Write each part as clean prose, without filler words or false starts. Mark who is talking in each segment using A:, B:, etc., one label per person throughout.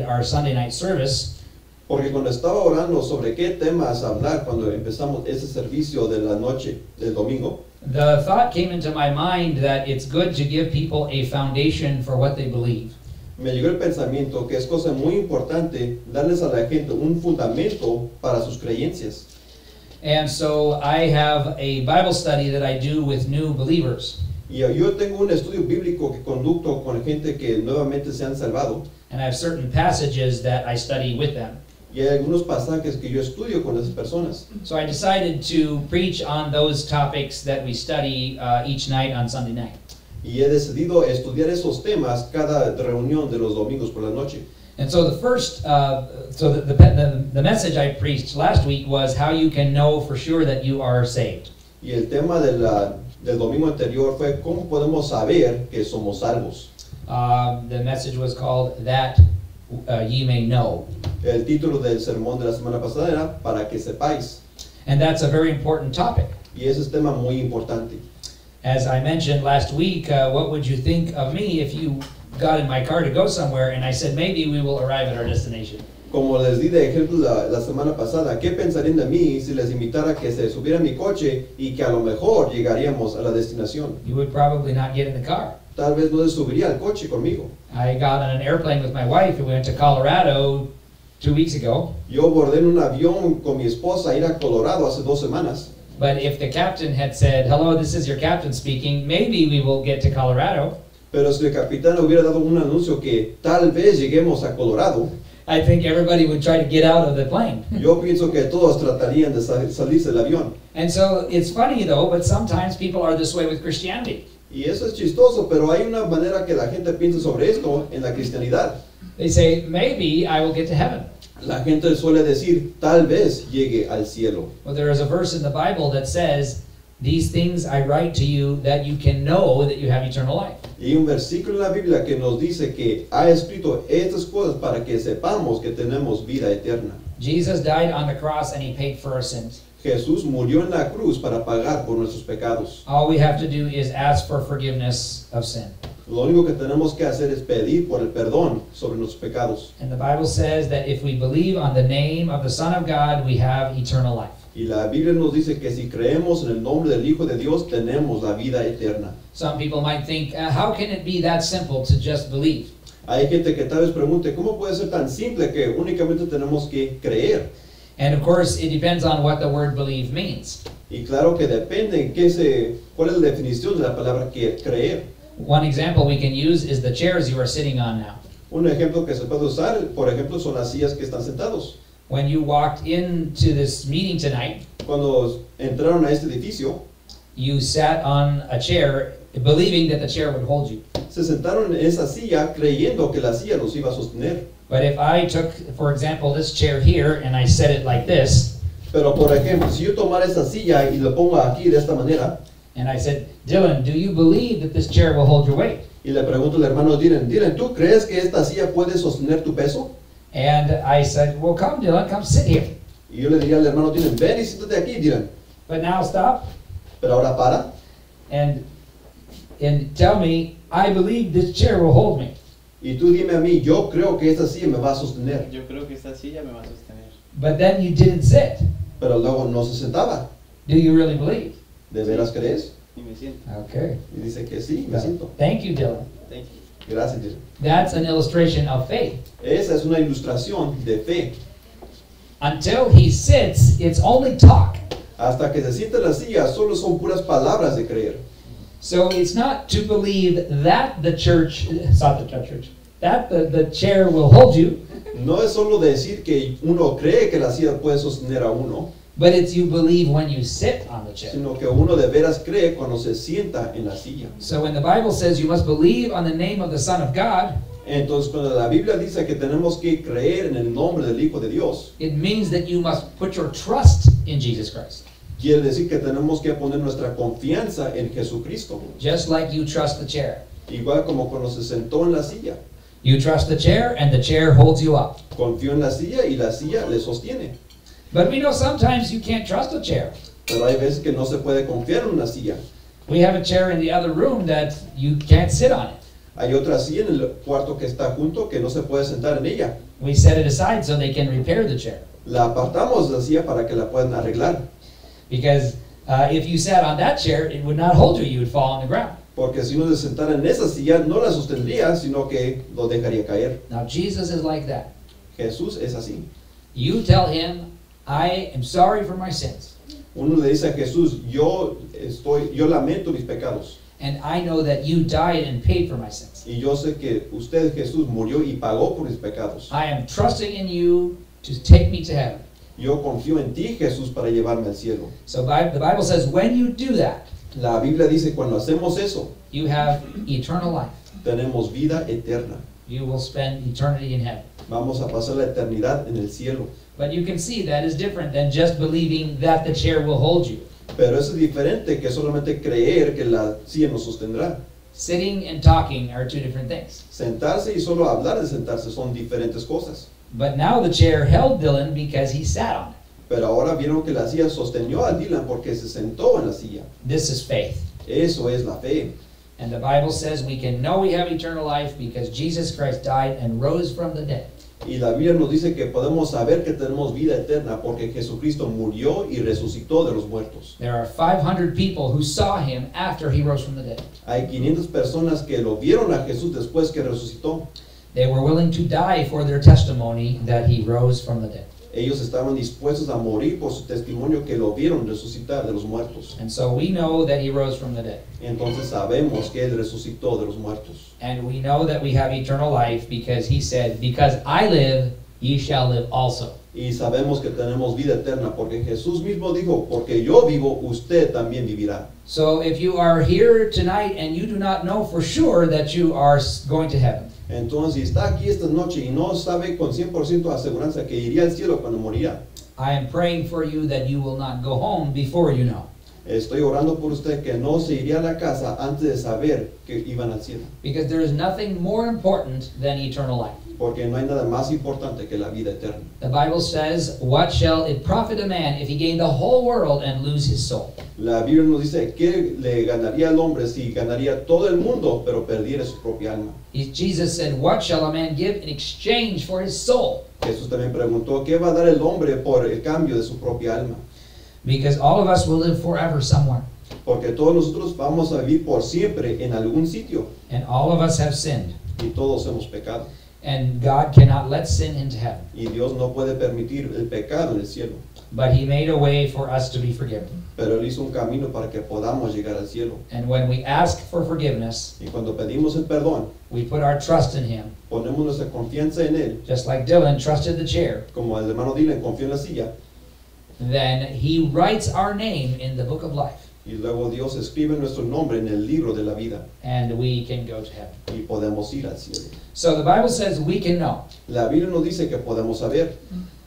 A: our Sunday night service,
B: Porque cuando estaba orando sobre qué temas hablar cuando empezamos ese servicio de la noche del domingo,
A: the thought came into my mind that it's good to give people a foundation for what they believe.
B: me llegó el pensamiento que es cosa muy importante darles a la gente un fundamento para sus creencias.
A: And so I have a Bible study that I do with new believers.
B: Y yo tengo un estudio bíblico que conducto con gente que nuevamente se han salvado.
A: And I have certain passages that I study with them.
B: Y hay algunos pasajes que yo estudio con esas personas.
A: So I decided to preach on those topics that we study each night on Sunday night.
B: Y he decidido estudiar esos temas cada reunión de los domingos por la noche.
A: And so the first, the message I preached last week was how you can know for sure that you are saved.
B: Y el tema del domingo anterior fue cómo podemos saber que somos salvos.
A: The message was called That Ye May Know.
B: El título del sermón de la semana pasada era Para que sepáis.
A: And that's a very important topic.
B: Y ese es tema muy importante.
A: As I mentioned last week, what would you think of me if you got in my car to go somewhere and I said maybe we will arrive at our destination?
B: Como les di de ejemplo la semana pasada, ¿qué pensarían de mí si les invitara a que se subiera a mi coche y que a lo mejor llegaríamos a la destinación?
A: You would probably not get in the car.
B: Tal vez no se subiría al coche conmigo.
A: I got on an airplane with my wife and we went to Colorado 2 weeks ago.
B: Yo bordé en un avión con mi esposa a ir a Colorado hace 2 semanas.
A: But if the captain had said, hello, this is your captain speaking, maybe we will get to Colorado,
B: Pero si el capitán hubiera dado un anuncio que tal vez lleguemos a Colorado,
A: I think everybody would try to get out of the plane.
B: yo pienso que todos tratarían de salirse del avión.
A: And so it's funny though, but sometimes people are this way with Christianity.
B: Y eso es chistoso, pero hay una manera que la gente piensa sobre esto en la cristianidad.
A: They say, maybe I will get to heaven.
B: La gente suele decir, tal vez llegue al cielo.
A: Well, there is a verse in the Bible that says, these things I write to you that you can know that you have eternal life.
B: Y hay un versículo en la Biblia que nos dice que ha escrito estas cosas para que sepamos que tenemos vida eterna.
A: Jesus died on the cross and he paid for our sins.
B: Jesús murió en la cruz para pagar por nuestros pecados.
A: All we have to do is ask for forgiveness of sin.
B: Lo único que tenemos que hacer es pedir por el perdón sobre nuestros pecados.
A: And the Bible says that if we believe on the name of the Son of God, we have eternal life.
B: Y la Biblia nos dice que si creemos en el nombre del Hijo de Dios, tenemos la vida eterna.
A: Some people might think, how can it be that simple to just believe?
B: Hay gente que tal vez pregunte, ¿cómo puede ser tan simple que únicamente tenemos que creer?
A: And of course, it depends on what the word believe means.
B: Y claro que depende cuál es la definición de la palabra creer.
A: One example we can use is the chairs you are sitting on now.
B: Un ejemplo que se puede usar, por ejemplo, son las sillas que están sentados.
A: When you walked into this meeting tonight,
B: Cuando entraron a este edificio,
A: you sat on a chair believing that the chair would hold you.
B: se sentaron en esa silla creyendo que la silla los iba a sostener.
A: But if I took, for example, this chair here and I set it like this,
B: Pero por ejemplo, si yo tomara esa silla y la pongo aquí de esta manera,
A: and I said, Dylan, do you believe that this chair will hold your weight?
B: y le pregunto al hermano Dylan, ¿tú crees que esta silla puede sostener tu peso?
A: And I said, well, come, Dylan, come sit here.
B: Y yo le diría al hermano Dylan, ven y siéntate aquí, Dylan.
A: But now stop
B: Pero ahora para
A: and tell me, I believe this chair will hold me.
B: y tú dime a mí, yo creo que esta silla me va a sostener.
C: Yo creo que esta silla me va a sostener.
A: But then you didn't sit.
B: Pero luego no se sentaba.
A: Do you really believe?
B: ¿De veras crees?
C: Y me siento.
A: Okay.
B: Y dice que sí, me siento.
A: Thank you, Dylan.
C: Thank you.
B: Gracias, Dylan.
A: That's an illustration of faith.
B: Esa es una ilustración de fe.
A: Until he sits, it's only talk.
B: Hasta que se sienta en la silla, solo son puras palabras de creer.
A: So it's not to believe that the church, that the chair will hold you,
B: No es solo decir que uno cree que la silla puede sostener a uno,
A: but it's you believe when you sit on the chair.
B: sino que uno de veras cree cuando se sienta en la silla.
A: So when the Bible says you must believe on the name of the Son of God,
B: Entonces, cuando la Biblia dice que tenemos que creer en el nombre del Hijo de Dios,
A: it means that you must put your trust in Jesus Christ.
B: quiere decir que tenemos que poner nuestra confianza en Jesucristo,
A: Just like you trust the chair.
B: igual como cuando se sentó en la silla.
A: You trust the chair and the chair holds you up.
B: Confió en la silla y la silla le sostiene.
A: But we know sometimes you can't trust a chair.
B: Pero hay veces que no se puede confiar en una silla.
A: We have a chair in the other room that you can't sit on it.
B: Hay otra silla en el cuarto que está junto que no se puede sentar en ella.
A: We set it aside so they can repair the chair.
B: La apartamos la silla para que la puedan arreglar.
A: Because if you sat on that chair, it would not hold you. You would fall on the ground.
B: Porque si uno se sentara en esa silla, no la sostendría, sino que lo dejaría caer.
A: Now Jesus is like that.
B: Jesús es así.
A: You tell him, I am sorry for my sins.
B: Uno le dice a Jesús, yo lamento mis pecados.
A: And I know that you died and paid for my sins.
B: Y yo sé que usted, Jesús, murió y pagó por mis pecados.
A: I am trusting in you to take me to heaven.
B: Yo confío en ti, Jesús, para llevarme al cielo.
A: So the Bible says when you do that,
B: La Biblia dice, cuando hacemos eso,
A: you have eternal life.
B: tenemos vida eterna.
A: You will spend eternity in heaven.
B: Vamos a pasar la eternidad en el cielo.
A: But you can see that is different than just believing that the chair will hold you.
B: Pero eso es diferente que solamente creer que la silla nos sostendrá.
A: Sitting and talking are two different things.
B: Sentarse y solo hablar de sentarse son diferentes cosas.
A: But now the chair held Dylan because he sat on it.
B: Pero ahora vieron que la silla sostenió a Dylan porque se sentó en la silla.
A: This is faith.
B: Eso es la fe.
A: And the Bible says we can know we have eternal life because Jesus Christ died and rose from the dead.
B: Y la Biblia nos dice que podemos saber que tenemos vida eterna porque Jesucristo murió y resucitó de los muertos.
A: There are 500 people who saw him after he rose from the dead.
B: Hay 500 personas que lo vieron a Jesús después que resucitó.
A: They were willing to die for their testimony that he rose from the dead.
B: Ellos estaban dispuestos a morir por su testimonio que lo vieron resucitar de los muertos.
A: And so we know that he rose from the dead.
B: Entonces sabemos que Él resucitó de los muertos.
A: And we know that we have eternal life because he said, because I live, ye shall live also.
B: Y sabemos que tenemos vida eterna porque Jesús mismo dijo, porque yo vivo, usted también vivirá.
A: So if you are here tonight and you do not know for sure that you are going to heaven,
B: Entonces, si está aquí esta noche y no sabe con 100% de aseguranza que iría al cielo cuando morirá,
A: I am praying for you that you will not go home before you know.
B: estoy orando por usted que no se iría a la casa antes de saber que iban al cielo.
A: Because there is nothing more important than eternal life.
B: Porque no hay nada más importante que la vida eterna.
A: The Bible says, what shall it profit a man if he gain the whole world and lose his soul?
B: La Biblia nos dice que le ganaría al hombre si ganaría todo el mundo, pero perdiera su propia alma.
A: Jesus said, what shall a man give in exchange for his soul?
B: Jesús también preguntó, ¿qué va a dar el hombre por el cambio de su propia alma?
A: Because all of us will live forever somewhere.
B: Porque todos nosotros vamos a vivir por siempre en algún sitio
A: And all of us have sinned.
B: y todos hemos pecado.
A: And God cannot let sin into heaven.
B: Y Dios no puede permitir el pecado en el cielo.
A: But he made a way for us to be forgiven.
B: Pero Él hizo un camino para que podamos llegar al cielo.
A: And when we ask for forgiveness,
B: Y cuando pedimos el perdón,
A: we put our trust in him.
B: ponemos nuestra confianza en Él,
A: Just like Dylan trusted the chair.
B: como el hermano Dylan confió en la silla,
A: Then he writes our name in the book of life.
B: y luego Dios escribe nuestro nombre en el libro de la vida,
A: And we can go to heaven.
B: y podemos ir al cielo.
A: So the Bible says we can know.
B: La Biblia nos dice que podemos saber,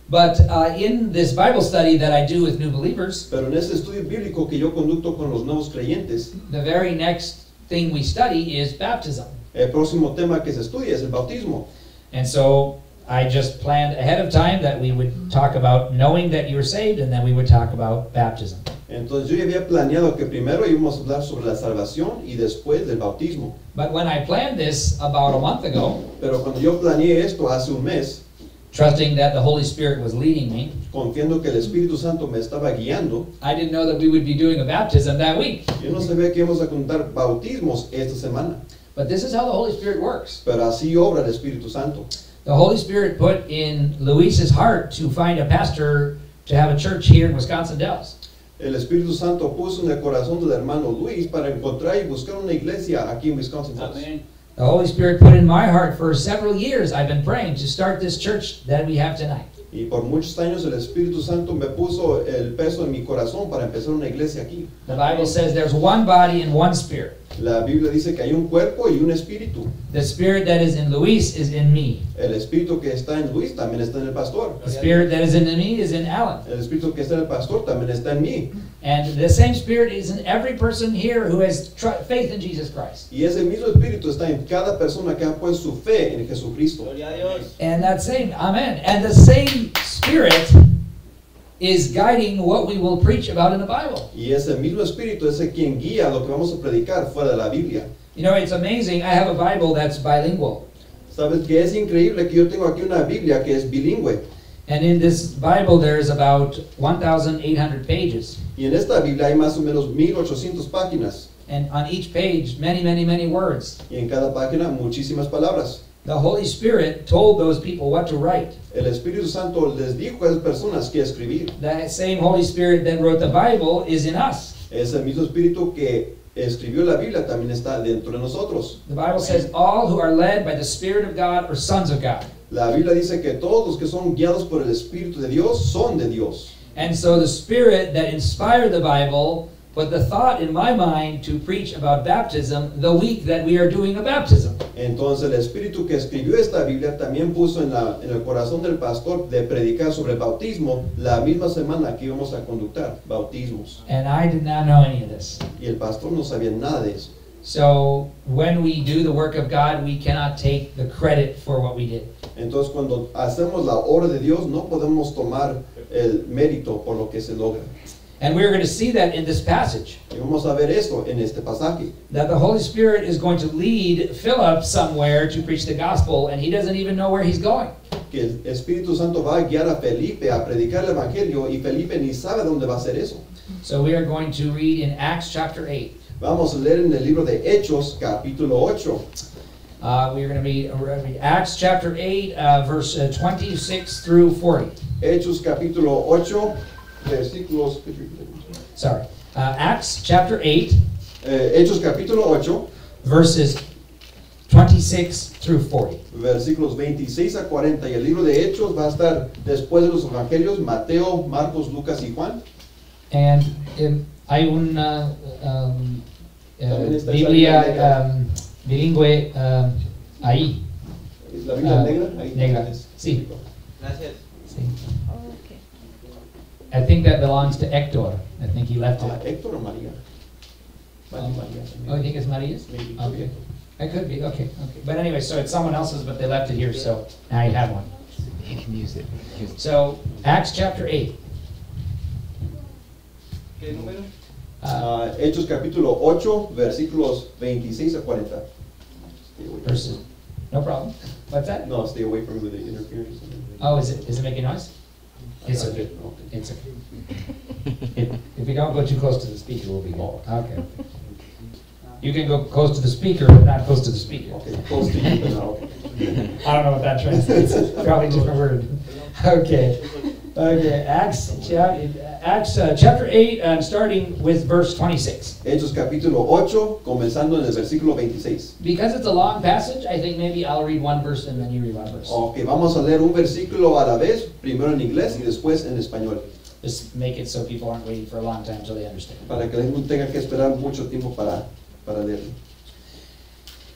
A: But in this Bible study that I do with new believers,
B: pero en ese estudio bíblico que yo conducto con los nuevos creyentes,
A: the very next thing we study is baptism.
B: el próximo tema que se estudia es el bautismo.
A: And so I just planned ahead of time that we would talk about knowing that you were saved, and then we would talk about baptism.
B: Entonces yo ya había planeado que primero íbamos a hablar sobre la salvación y después del bautismo.
A: But when I planned this about a month ago,
B: Pero cuando yo planeé esto hace un mes,
A: trusting that the Holy Spirit was leading me,
B: confiando que el Espíritu Santo me estaba guiando,
A: I didn't know that we would be doing a baptism that week.
B: yo no sabía que íbamos a contar bautismos esta semana.
A: But this is how the Holy Spirit works.
B: Pero así obra el Espíritu Santo.
A: The Holy Spirit put in Luis's heart to find a pastor to have a church here in Wisconsin Dells.
B: El Espíritu Santo puso en el corazón del hermano Luis para encontrar y buscar una iglesia aquí en Wisconsin Dells.
C: Amén.
A: The Holy Spirit put in my heart for several years. I've been praying to start this church that we have tonight.
B: Y por muchos años el Espíritu Santo me puso el peso en mi corazón para empezar una iglesia aquí.
A: The Bible says there's one body and one spirit.
B: La Biblia dice que hay un cuerpo y un espíritu.
A: The spirit that is in Luis is in me.
B: El espíritu que está en Luis también está en el pastor.
A: The spirit that is in me is in Alan.
B: El espíritu que está en el pastor también está en mí.
A: And the same spirit is in every person here who has faith in Jesus Christ.
B: Y ese mismo espíritu está en cada persona que ha puesto su fe en Jesucristo.
C: Gloria a Dios.
A: And that same, amen. And the same spirit is guiding what we will preach about in the Bible.
B: Y ese mismo espíritu es el quien guía lo que vamos a predicar fuera de la Biblia.
A: You know, it's amazing. I have a Bible that's bilingual.
B: Sabes que es increíble que yo tengo aquí una Biblia que es bilingüe.
A: And in this Bible, there's about 1,800 pages.
B: Y en esta Biblia hay más o menos 1800 páginas.
A: And on each page, many, many, many words.
B: Y en cada página muchísimas palabras.
A: The Holy Spirit told those people what to write.
B: El Espíritu Santo les dijo a esas personas que escribir.
A: That same Holy Spirit that wrote the Bible is in us.
B: Ese mismo Espíritu que escribió la Biblia también está dentro de nosotros.
A: The Bible says all who are led by the Spirit of God are sons of God.
B: La Biblia dice que todos los que son guiados por el Espíritu de Dios son de Dios.
A: And so the Spirit that inspired the Bible put the thought in my mind to preach about baptism the week that we are doing a baptism.
B: Entonces el Espíritu que escribió esta Biblia también puso en el corazón del pastor de predicar sobre el bautismo la misma semana que íbamos a conductar bautismos.
A: And I did not know any of this.
B: Y el pastor no sabía nada de eso.
A: So when we do the work of God, we cannot take the credit for what we did.
B: Entonces cuando hacemos la obra de Dios no podemos tomar el mérito por lo que se logra.
A: And we're going to see that in this passage,
B: Y vamos a ver esto en este pasaje.
A: that the Holy Spirit is going to lead Philip somewhere to preach the gospel, and he doesn't even know where he's going.
B: Que el Espíritu Santo va a guiar a Felipe a predicar el Evangelio y Felipe ni sabe dónde va a hacer eso.
A: So we are going to read in Acts chapter 8.
B: Vamos a leer en el libro de Hechos, capítulo 8.
A: We're going to read Acts chapter 8, verse 26 through 40.
B: Hechos, capítulo 8, versículos...
A: Sorry. Acts chapter 8,
B: Hechos, capítulo 8,
A: verses 26 through 40.
B: versículos 26 a 40. Y el libro de Hechos va a estar después de los evangelios, Mateo, Marcos, Lucas y Juan.
A: And hay una
B: También está esa
A: Biblia
B: negra.
A: bilingüe ahí.
B: ¿Es la Biblia negra? Ahí
A: Negra.
B: es.
A: Sí.
C: Gracias.
A: Sí. I think that belongs to Hector. I think he left
B: Ah,
A: it.
B: Héctor o María. María, María también.
A: Oh, you think it's Maria's?
B: Maybe.
A: Okay. It could be, okay. But anyway, so it's someone else's, but they left it here, so now you have one.
D: You can use it.
A: So, Acts chapter 8.
C: ¿Qué número?
B: Hechos capítulo 8, versículos 26 a 40. Stay away.
A: Verses. No problem. What's that?
B: No, stay away from the interference.
A: Oh, is it making noise? It's okay. It's okay. If you don't go too close to the speaker, we'll be good. Okay. You can go close to the speaker, but not close to the speaker.
B: Okay, close to you, but now.
A: I don't know what that translates. Probably a different word. Okay. Okay. Acts chapter 8, starting with verse 26.
B: Hechos capítulo 8, comenzando en el versículo 26.
A: Because it's a long passage, I think maybe I'll read one verse and then you read one verse.
B: Ok, vamos a leer un versículo a la vez, primero en inglés y después en español,
A: Just make it so people aren't waiting for a long time until they understand.
B: para que no tengan que esperar mucho tiempo para leerlo.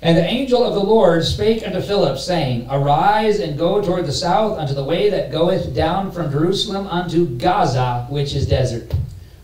A: And the angel of the Lord spake unto Philip, saying, Arise and go toward the south unto the way that goeth down from Jerusalem unto Gaza, which is desert.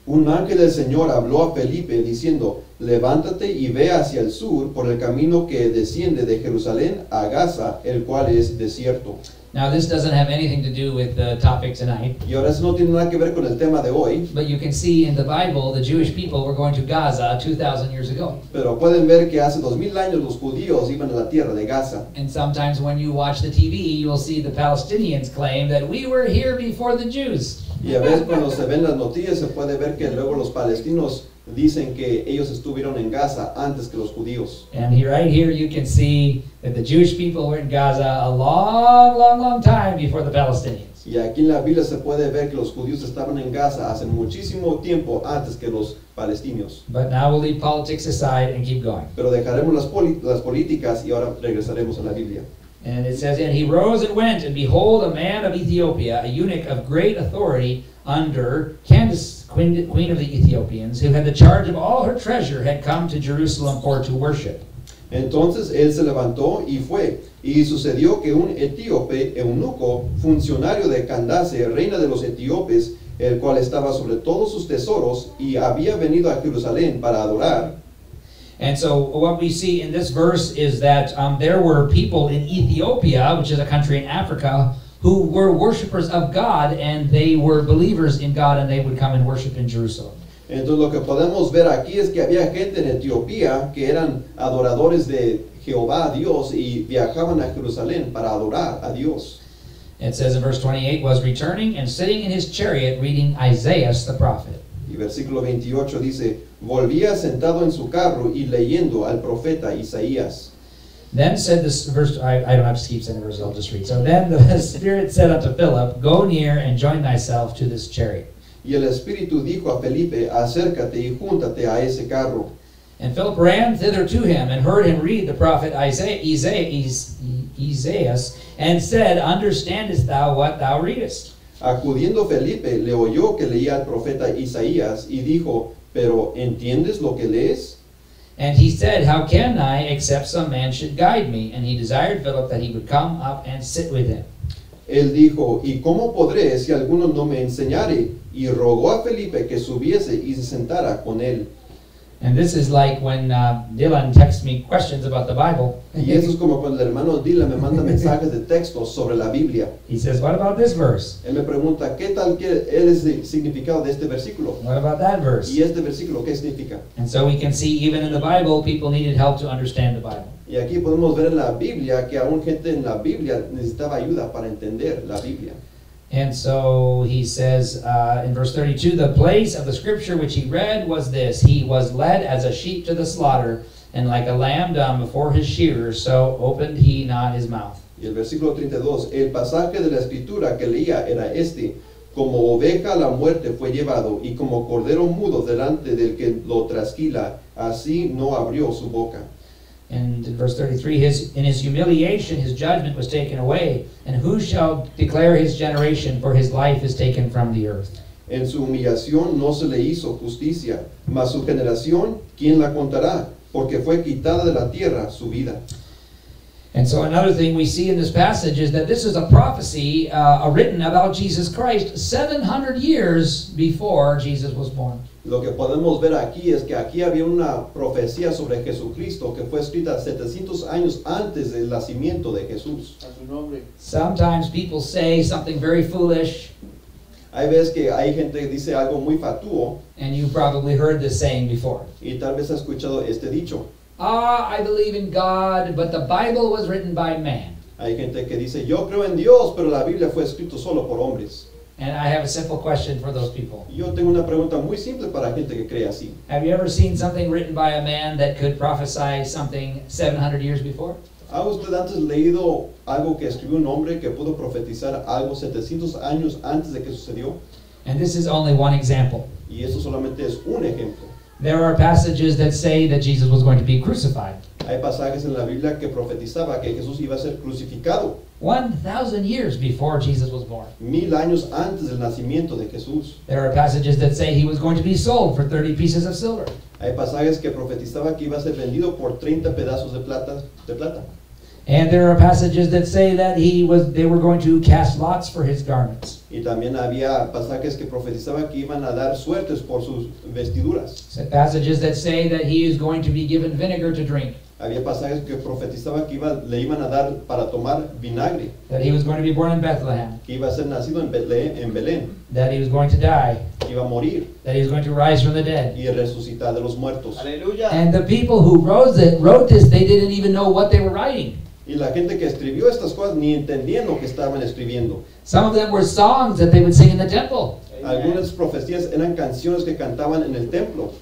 B: Un ángel del Señor habló a Felipe diciendo, levántate y ve hacia el sur por el camino que desciende de Jerusalén a Gaza, el cual es desierto.
A: Now this doesn't have anything to do with the topic tonight,
B: Y ahora eso no tiene nada que ver con el tema de hoy,
A: but you can see in the Bible the Jewish people were going to Gaza 2,000 years ago.
B: pero pueden ver que hace 2000 años los judíos iban a la tierra de Gaza.
A: And sometimes when you watch the TV, you'll see the Palestinians claim that we were here before the Jews.
B: Y a veces cuando se ven las noticias se puede ver que luego los palestinos dicen que ellos estuvieron en Gaza antes que los judíos.
A: And right here you can see that the Jewish people were in Gaza a long, long, long time before the Palestinians.
B: Y aquí en la Biblia se puede ver que los judíos estaban en Gaza hace muchísimo tiempo antes que los palestinos.
A: But now we'll leave politics aside and keep going.
B: Pero dejaremos las políticas y ahora regresaremos a la Biblia.
A: And it says, And he rose and went, and behold, a man of Ethiopia, a eunuch of great authority under Candace, queen of the Ethiopians, who had the charge of all her treasure, had come to Jerusalem for to worship.
B: Entonces él se levantó y fue. Y sucedió que un etíope, eunuco, funcionario de Candace, reina de los etíopes, el cual estaba sobre todos sus tesoros y había venido a Jerusalén para adorar.
A: And so what we see in this verse is that there were people in Ethiopia, which is a country in Africa, who were worshipers of God, and they were believers in God, and they would come and worship in Jerusalem.
B: Entonces lo que podemos ver aquí es que había gente en Etiopía que eran adoradores de Jehová, Dios, y viajaban a Jerusalén para adorar a Dios.
A: It says in verse 28, was returning and sitting in his chariot reading Isaiah the prophet.
B: Y versículo 28 dice, volvía sentado en su carro y leyendo al profeta Isaías.
A: Then said this verse, I don't have to keep saying the verse, I'll just read. So then the Spirit said unto Philip, go near and join thyself to this chariot.
B: Y el Espíritu dijo a Felipe, acércate y júntate a ese carro.
A: And Philip ran thither to him and heard him read the prophet Isaiah, and said, understandest thou what thou readest?
B: Acudiendo Felipe, le oyó que leía al profeta Isaías y dijo, pero ¿entiendes lo que lees?
A: And he said, how can I, except some man should guide me? And he desired Philip that he would come up and sit with him.
B: Él dijo, ¿y cómo podré si alguno no me enseñare? Y rogó a Felipe que subiese y se sentara con él.
A: And this is like when Dylan texts me questions about the Bible.
B: Y eso es como cuando el hermano Dylan me manda mensajes de texto sobre la Biblia.
A: He says, what about this verse?
B: Él me pregunta, ¿qué tal que es el significado de este versículo?
A: What about that verse?
B: ¿Y este versículo qué significa?
A: And so we can see even in the Bible, people needed help to understand the Bible.
B: Y aquí podemos ver en la Biblia que aún gente en la Biblia necesitaba ayuda para entender la Biblia.
A: And so he says in verse 32, the place of the scripture which he read was this: he was led as a sheep to the slaughter, and like a lamb dumb before his shearers, so opened he not his mouth.
B: Y el versículo 32, el pasaje de la escritura que leía era este: como oveja a la muerte fue llevado, y como cordero mudo delante del que lo trasquila, así no abrió su boca.
A: And in verse 33, in his humiliation his judgment was taken away, and who shall declare his generation, for his life is taken from the earth.
B: En su humillación no se le hizo justicia, mas su generación, ¿quién la contará? Porque fue quitada de la tierra su vida.
A: And so another thing we see in this passage is that this is a prophecy written about Jesus Christ 700 years before Jesus was born.
B: Lo que podemos ver aquí es que aquí había una profecía sobre Jesucristo que fue escrita 700 años antes del nacimiento de Jesús.
C: A su nombre.
A: Sometimes people say something very foolish,
B: Hay veces que hay gente que dice algo muy fatuo
A: and you've probably heard this saying before.
B: y tal vez ha escuchado este dicho.
A: I believe in God, but the Bible was written by man.
B: Hay gente que dice, yo creo en Dios, pero la Biblia fue escrito solo por hombres.
A: And I have a simple question for those people.
B: Y yo tengo una pregunta muy simple para gente que cree así.
A: Have you ever seen something written by a man that could prophesy something 700 years before?
B: ¿Ha usted antes leído algo que escribió un hombre que pudo profetizar algo 700 años antes de que sucedió?
A: And this is only one example.
B: Y eso solamente es un ejemplo.
A: There are passages that say that Jesus was going to be crucified.
B: Hay pasajes en la Biblia que profetizaba que Jesús iba a ser crucificado
A: 1,000 years before Jesus was born.
B: 1000 años antes del nacimiento de Jesús.
A: There are passages that say he was going to be sold for 30 pieces of silver.
B: Hay pasajes que profetizaba que iba a ser vendido por 30 pedazos de plata.
A: And there are passages that say that they were going to cast lots for his garments.
B: Y también había pasajes que profetizaban que iban a dar suertes por sus vestiduras.
A: So passages that say that he is going to be given vinegar to drink.
B: Había pasajes que profetizaban que le iban a dar para tomar vinagre,
A: That he was going to be born in Bethlehem.
B: que iba a ser nacido en Belén,
A: That he was going to die.
B: que iba a morir
A: That he was going to rise from the dead.
B: y resucitar de los muertos.
C: Aleluya.
A: And the people who wrote this, they didn't even know what they were writing.
B: Y la gente que escribió estas cosas ni entendían lo que estaban escribiendo.
A: Some of them were songs that they would sing in the temple.
B: Algunas profecías eran canciones que cantaban en el templo.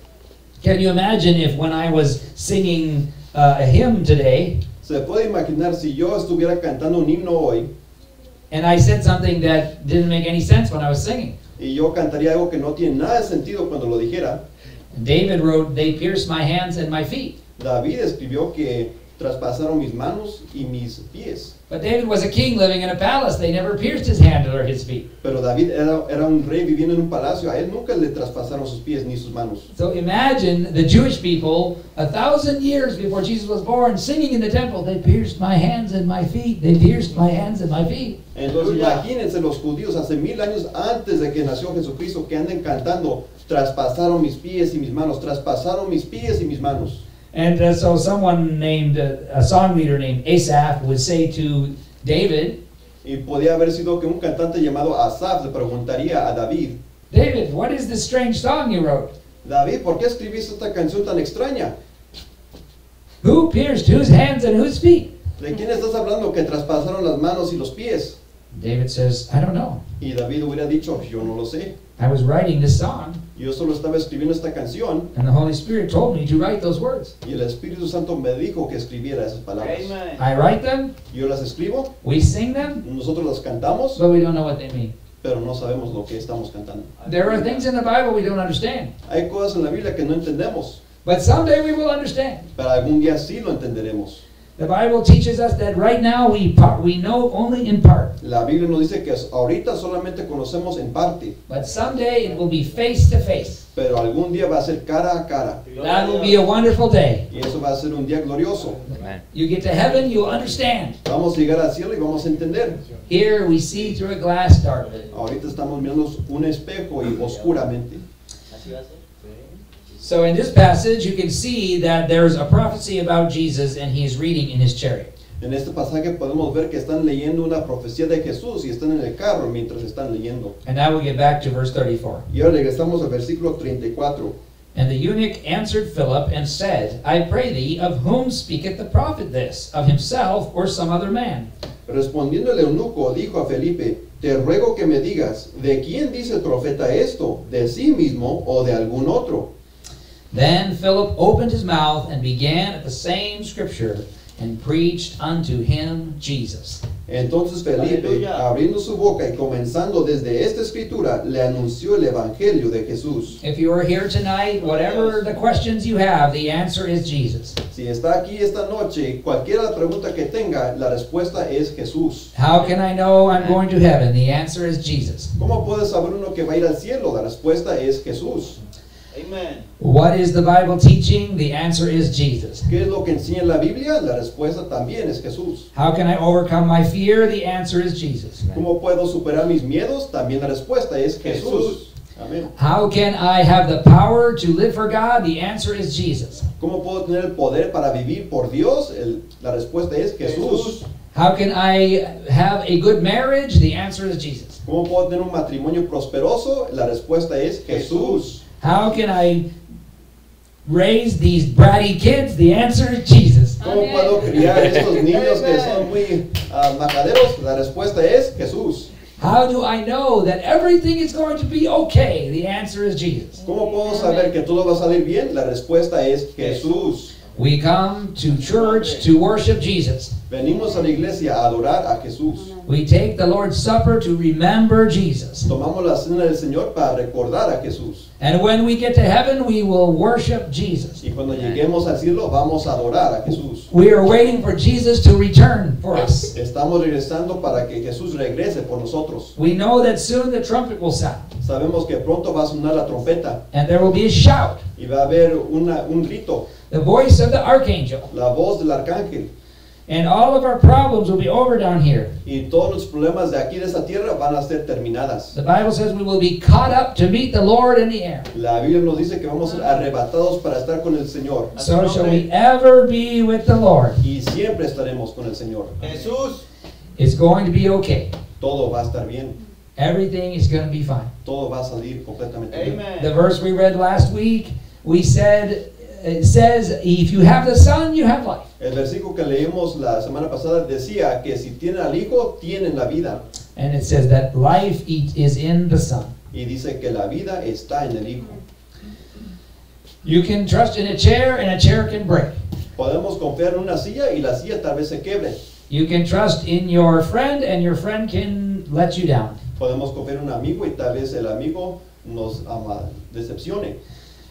A: Can you imagine if when I was singing a hymn today,
B: Se puede imaginar si yo estuviera cantando un himno hoy
A: and I said something that didn't make any sense when I was singing.
B: y yo cantaría algo que no tiene nada de sentido cuando lo dijera.
A: David wrote, they pierced my hands and my feet.
B: David escribió que traspasaron mis manos y mis pies.
A: But David was a king living in a palace. They never pierced his hand or his feet.
B: Pero David era un rey viviendo en un palacio. A él nunca le traspasaron sus pies ni sus manos.
A: So imagine the Jewish people 1,000 years before Jesus was born singing in the temple, they pierced my hands and my feet. They pierced my hands and my feet.
B: Entonces imagínense los judíos hace 1000 años antes de que nació Jesucristo que anden cantando, traspasaron mis pies y mis manos, traspasaron mis pies y mis manos.
A: And so someone named, a song leader named Asaph would say to David,
B: Y podía haber sido que un cantante llamado Asaf le preguntaría a David,
A: David, what is this strange song you wrote?
B: David, ¿por qué escribiste esta canción tan extraña?
A: Who pierced whose hands and whose feet?
B: ¿De quién estás hablando que traspasaron las manos y los pies?
A: David says, I don't know.
B: Y David hubiera dicho, yo no lo sé.
A: I was writing this song,
B: Yo solo estaba escribiendo esta canción
A: and the Holy Spirit told me to write those words.
B: y el Espíritu Santo me dijo que escribiera esas palabras.
C: Amen.
A: I write them,
B: Yo las escribo,
A: we sing them,
B: nosotros las cantamos,
A: but we don't know what they mean.
B: pero no sabemos lo que estamos cantando.
A: There are things in the Bible we don't understand,
B: Hay cosas en la Biblia que no entendemos,
A: but someday we will understand.
B: pero algún día sí lo entenderemos.
A: The Bible teaches us that right now we know only in part,
B: La Biblia nos dice que ahorita solamente conocemos en parte,
A: but someday it will be face to face.
B: pero algún día va a ser cara a cara.
A: That will be a wonderful day.
B: Y eso va a ser un día glorioso.
A: You get to heaven, you'll understand.
B: Vamos a llegar al cielo y vamos a entender.
A: Here we see through a glass darkly.
B: Ahorita estamos mirando un espejo y oscuramente.
C: Así va a ser.
A: So in this passage, you can see that there's a prophecy about Jesus, and he is reading in his chariot.
B: En este pasaje podemos ver que están leyendo una profecía de Jesús y están en el carro mientras están leyendo.
A: And now we'll get back to verse 34.
B: Y ahora regresamos al versículo 34.
A: And the eunuch answered Philip and said, I pray thee, of whom speaketh the prophet this? Of himself or some other man?
B: Respondiendo el eunuco, dijo a Felipe, te ruego que me digas, ¿de quién dice el profeta esto? ¿De sí mismo o de algún otro?
A: Then Philip opened his mouth and began at the same scripture and preached unto him Jesus.
B: Entonces Felipe,
C: Aleluya.
B: abriendo su boca y comenzando desde esta escritura, le anunció el evangelio de Jesús.
A: If you are here tonight, whatever the questions you have, the answer is Jesus.
B: Si está aquí esta noche, cualquiera pregunta que tenga, la respuesta es Jesús.
A: How can I know I'm going to heaven? The answer is Jesus.
B: ¿Cómo puede saber uno que va a ir al cielo? La respuesta es Jesús.
C: Amen.
A: What is the Bible teaching? The answer is Jesus.
B: ¿Qué es lo que enseña la Biblia? La respuesta también es Jesús.
A: How can I overcome my fear? The answer is Jesus.
B: ¿Cómo puedo superar mis miedos? También la respuesta es Jesús. Amén.
A: How can I have the power to live for God? The answer is Jesus.
B: ¿Cómo puedo tener el poder para vivir por Dios? La respuesta es Jesús.
A: How can I have a good marriage? The answer is Jesus.
B: ¿Cómo puedo tener un matrimonio prosperoso? La respuesta es Jesús.
A: How can I raise these bratty kids? The answer is Jesus.
B: ¿Cómo puedo criar estos niños que son muy majaderos? La respuesta es Jesús.
A: How do I know that everything is going to be okay? The answer is Jesus.
B: ¿Cómo puedo saber que todo va a salir bien? La respuesta es Jesús.
A: We come to church to worship Jesus.
B: Venimos a la iglesia a adorar a Jesús.
A: We take the Lord's Supper to remember Jesus.
B: Tomamos la cena del Señor para recordar a Jesús.
A: And when we get to heaven, we will worship Jesus.
B: Y cuando lleguemos al cielo, vamos a adorar a Jesús.
A: We are waiting for Jesus to return for us.
B: Estamos regresando para que Jesús regrese por nosotros.
A: We know that soon the trumpet will sound,
B: Sabemos que pronto va a sonar la trompeta
A: and there will be a shout,
B: y va a haber un grito,
A: the voice of the archangel,
B: la voz del arcángel.
A: and all of our problems will be over down here.
B: Y todos los problemas de aquí de esta tierra van a ser terminadas.
A: The Bible says we will be caught up to meet the Lord in the air.
B: La Biblia nos dice que vamos a ser arrebatados para estar con el Señor.
A: So shall we ever be with the Lord.
B: Y siempre estaremos con el Señor.
C: Jesús.
A: It's going to be okay.
B: Todo va a estar bien.
A: Everything is going to be fine.
B: Todo va a salir completamente bien.
C: Amen.
A: The verse we read last week, we said, it says, if you have the Son, you have life.
B: El versículo que leímos la semana pasada decía que si tienen al Hijo, tienen la vida.
A: And it says that life is in the Son.
B: Y dice que la vida está en el Hijo.
A: You can trust in a chair, and a chair can break.
B: Podemos confiar en una silla y la silla tal vez se quebre.
A: You can trust in your friend, and your friend can let you down.
B: Podemos confiar en un amigo y tal vez el amigo nos decepcione.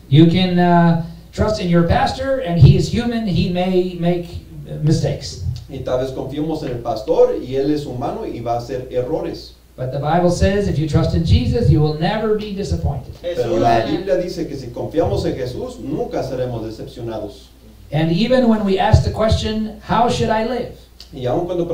A: You can trust in your pastor, and he is human. He may make mistakes.
B: Y tal vez confiemos en el pastor y él es humano y va a hacer errores.
A: But the Bible says if you trust in Jesus, you will never be disappointed.
B: Pero la Biblia dice que si confiamos en Jesús, nunca seremos decepcionados.
A: And even when we ask the question, how should I live?
B: Y aun cuando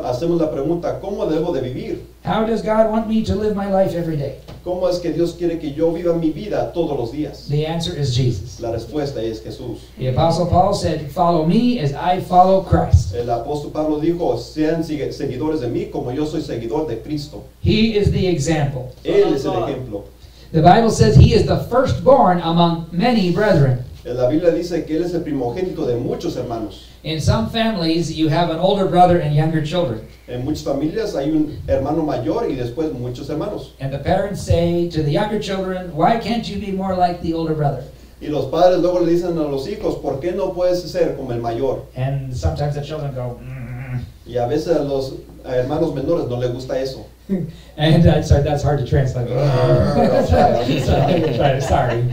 B: hacemos la pregunta, ¿cómo debo de vivir?
A: How does God want me to live my life every day?
B: ¿Cómo es que Dios quiere que yo viva mi vida todos los días?
A: The answer is Jesus.
B: La respuesta es Jesús.
A: The Apostle Paul said, follow me as I follow Christ.
B: El apóstol Pablo dijo, sean seguidores de mí como yo soy seguidor de Cristo.
A: He is the example.
B: Él es el ejemplo.
A: The Bible says he is the firstborn among many brethren.
B: La Biblia dice que él es el primogénito de muchos hermanos.
A: In some families, you have an older brother and younger children.
B: En muchas familias hay un hermano mayor y después muchos hermanos.
A: And the parents say to the younger children, why can't you be more like the older brother?
B: Y los padres luego le dicen a los hijos, ¿por qué no puedes ser como el mayor?
A: And sometimes the children go,
B: Y a veces a los hermanos menores no les gusta eso.
A: and sorry, that's hard to translate. sorry.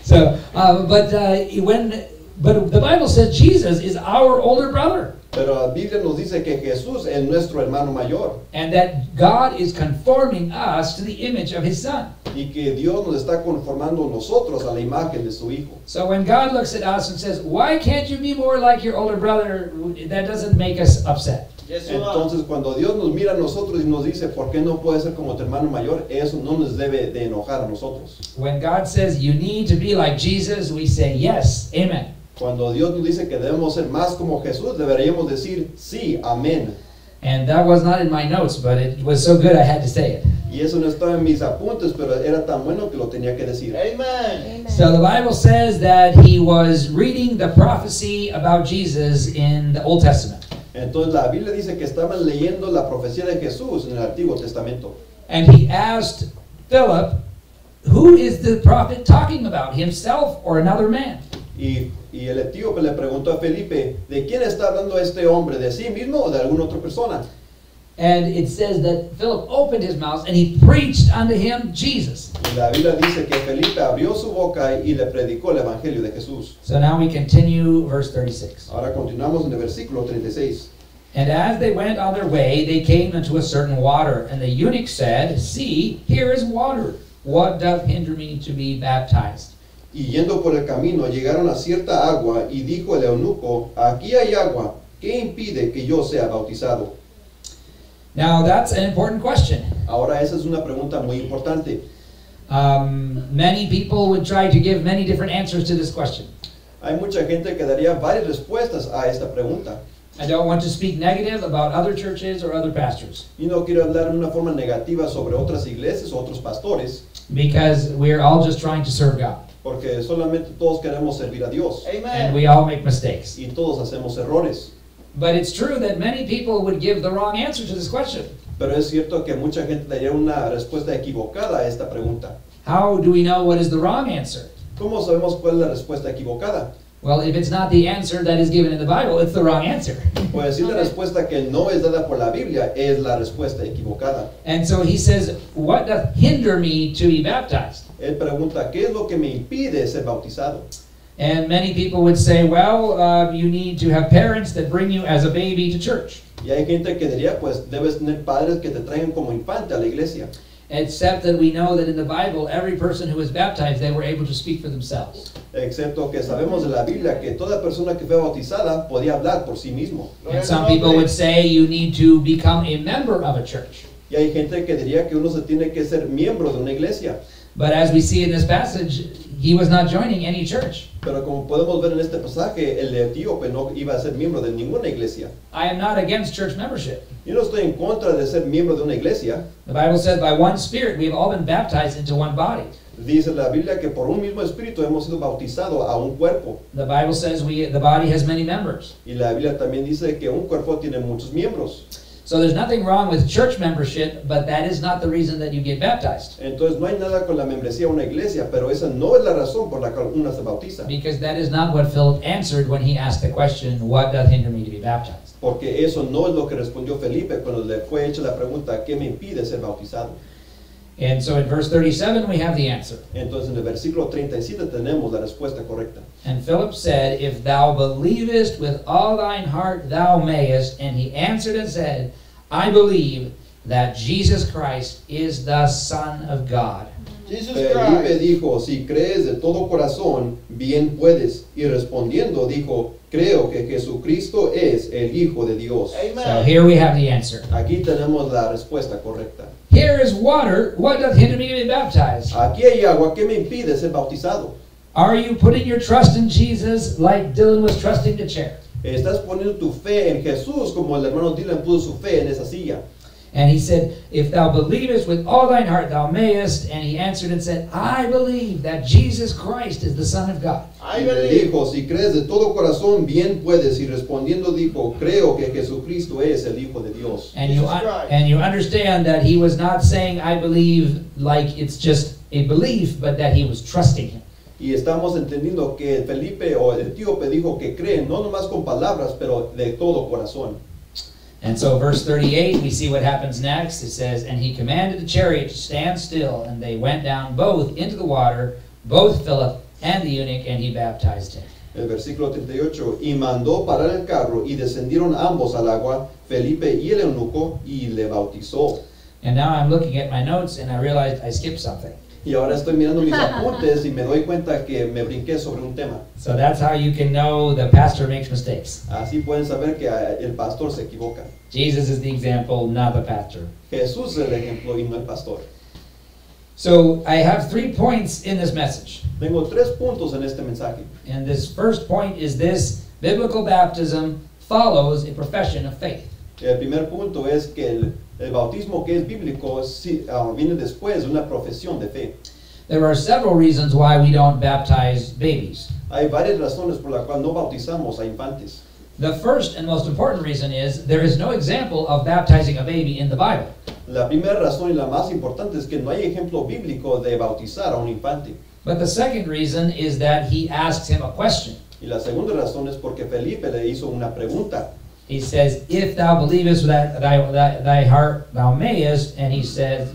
A: So, but the Bible says Jesus is our older brother,
B: Pero la Biblia nos dice que Jesús es nuestro hermano mayor
A: and that God is conforming us to the image of His Son.
B: y que Dios nos está conformando nosotros a la imagen de su Hijo.
A: So when God looks at us and says, "Why can't you be more like your older brother?" that doesn't make us upset.
C: Yeshua.
B: Entonces cuando Dios nos mira a nosotros y nos dice, ¿por qué no puedes ser como tu hermano mayor? Eso no nos debe de enojar a nosotros.
A: When God says you need to be like Jesus, we say yes, amen.
B: Cuando Dios nos dice que debemos ser más como Jesús, deberíamos decir, sí, amén.
A: And that was not in my notes, but it was so good I had to say it.
B: Y eso no estaba en mis apuntes, pero era tan bueno que lo tenía que decir.
C: Amen.
A: So the Bible says that he was reading the prophecy about Jesus in the Old Testament.
B: Entonces la Biblia dice que estaban leyendo la profecía de Jesús en el Antiguo Testamento.
A: And he asked Philip, who is the prophet talking about, himself or another man?
B: Y el etíope le preguntó a Felipe, ¿de quién está hablando este hombre? ¿De sí mismo o de alguna otra persona?
A: And it says that Philip opened his mouth and he preached unto him Jesus.
B: Y la Biblia dice que Felipe abrió su boca y le predicó el Evangelio de Jesús.
A: So now we continue verse 36.
B: Ahora continuamos en el versículo 36.
A: And as they went on their way, they came into a certain water. And the eunuch said, see, here is water. What doth hinder me to be baptized?
B: Y yendo por el camino llegaron a cierta agua y dijo el eunuco, aquí hay agua, ¿qué impide que yo sea bautizado?
A: Now that's an important question.
B: Ahora esa es una pregunta muy importante.
A: Many people would try to give many different answers to this question.
B: Hay mucha gente que daría varias respuestas a esta pregunta.
A: I don't want to speak negative about other churches or other pastors,
B: Y no quiero hablar de una forma negativa sobre otras iglesias o otros pastores,
A: because we're all just trying to serve God.
B: porque solamente todos queremos servir a Dios
A: And
C: Amen.
A: we all make mistakes.
B: y todos hacemos errores.
A: But it's true that many people would give the wrong answer to this question.
B: Pero es cierto que mucha gente daría una respuesta equivocada a esta pregunta.
A: How do we know what is the wrong answer?
B: ¿Cómo sabemos cuál es la respuesta equivocada?
A: Well, if it's not the answer that is given in the Bible, it's the wrong answer.
B: Pues si la respuesta que no es dada por la Biblia es la respuesta equivocada.
A: And so he says, what doth hinder me to be baptized?
B: Él pregunta, ¿qué es lo que me impide ser bautizado?
A: And many people would say, well, you need to have parents that bring you as a baby to church.
B: Y hay gente que diría, pues debes tener padres que te traigan como infante a la iglesia.
A: Except that we know that in the Bible, every person who was baptized, they were able to speak for themselves.
B: Excepto que sabemos de la Biblia que toda persona que fue bautizada podía hablar por sí mismo.
A: And some people would say you need to become a member of a church.
B: Y hay gente que diría que uno se tiene que ser miembro de una iglesia.
A: But as we see in this passage, he was not joining any church.
B: Pero como podemos ver en este pasaje, el etíope no iba a ser miembro de ninguna iglesia.
A: I am not against church membership.
B: Yo no estoy en contra de ser miembro de una iglesia.
A: The Bible says by one Spirit we have all been baptized into one body.
B: Dice la Biblia que por un mismo espíritu hemos sido bautizados a un cuerpo.
A: The Bible says the body has many members.
B: Y la Biblia también dice que un cuerpo tiene muchos miembros.
A: So there's nothing wrong with church membership, but that is not the reason that you get baptized.
B: Entonces no hay nada con la membresía de una iglesia, pero esa no es la razón por la cual una se bautiza.
A: Because that is not what Philip answered when he asked the question, what doth hinder me to be baptized?
B: Porque eso no es lo que respondió Felipe cuando le fue hecha la pregunta, ¿qué me impide ser bautizado?
A: And so in verse 37 we have the answer.
B: Entonces en el versículo 37 tenemos la respuesta correcta.
A: And Philip said, if thou believest with all thine heart, thou mayest. And he answered and said, I believe that Jesus Christ is the Son of God.
C: Jesus
B: Felipe
C: Christ.
B: dijo, si crees de todo corazón, bien puedes. Y respondiendo dijo, creo que Jesucristo es el Hijo de Dios.
A: So
C: Amen.
A: here we have the answer.
B: Aquí tenemos la respuesta correcta.
A: Here is water. What doth hinder me to be baptized?
B: Aquí hay agua, ¿qué me impide ser bautizado?
A: Are you putting your trust in Jesus like Dylan was trusting the chair?
B: Estás poniendo tu fe en Jesús como el hermano Dylan puso su fe en esa silla.
A: And he said, if thou believest with all thine heart, thou mayest. And he answered and said, I believe that Jesus Christ is the Son of God.
C: I
B: Y le
C: believe.
B: dijo, si crees de todo corazón, bien puedes. Y respondiendo dijo, creo que Jesucristo es el Hijo de Dios.
A: And
C: Jesus Christ.
A: and you understand that he was not saying, I believe, like it's just a belief, but that he was trusting him.
B: Y estamos entendiendo que Felipe o el etíope dijo que creen, no nomás con palabras, pero de todo corazón.
A: And so verse 38, we see what happens next. It says, and he commanded the chariot to stand still, and they went down both into the water, both Philip and the eunuch, and he baptized him.
B: El versículo 38, y mandó parar el carro, y descendieron ambos al agua, Felipe y el eunuco, y le bautizó.
A: And now I'm looking at my notes, and I realized I skipped something.
B: Y ahora estoy mirando mis apuntes y me doy cuenta que me brinqué sobre un tema.
A: So that's how you can know the pastor makes mistakes.
B: Así pueden saber que el pastor se equivoca.
A: Jesus is the example, not the pastor.
B: Jesús es el ejemplo y no el pastor.
A: So I have 3 points in this message.
B: Tengo 3 puntos en este mensaje.
A: And this first point is this: biblical baptism follows a profession of faith.
B: El primer punto es que el bautismo que es bíblico viene después de una profesión de fe.
A: There are several reasons why we don't baptize babies.
B: Hay varias razones por las cuales no bautizamos a infantes.
A: The first and most important reason is there is no example of baptizing a baby in the Bible.
B: La primera razón y la más importante es que no hay ejemplo bíblico de bautizar a un infante.
A: But the second reason is that he asks him a question.
B: Y la segunda razón es porque Felipe le hizo una pregunta.
A: He says, if thou believest with thy heart thou mayest, and he says,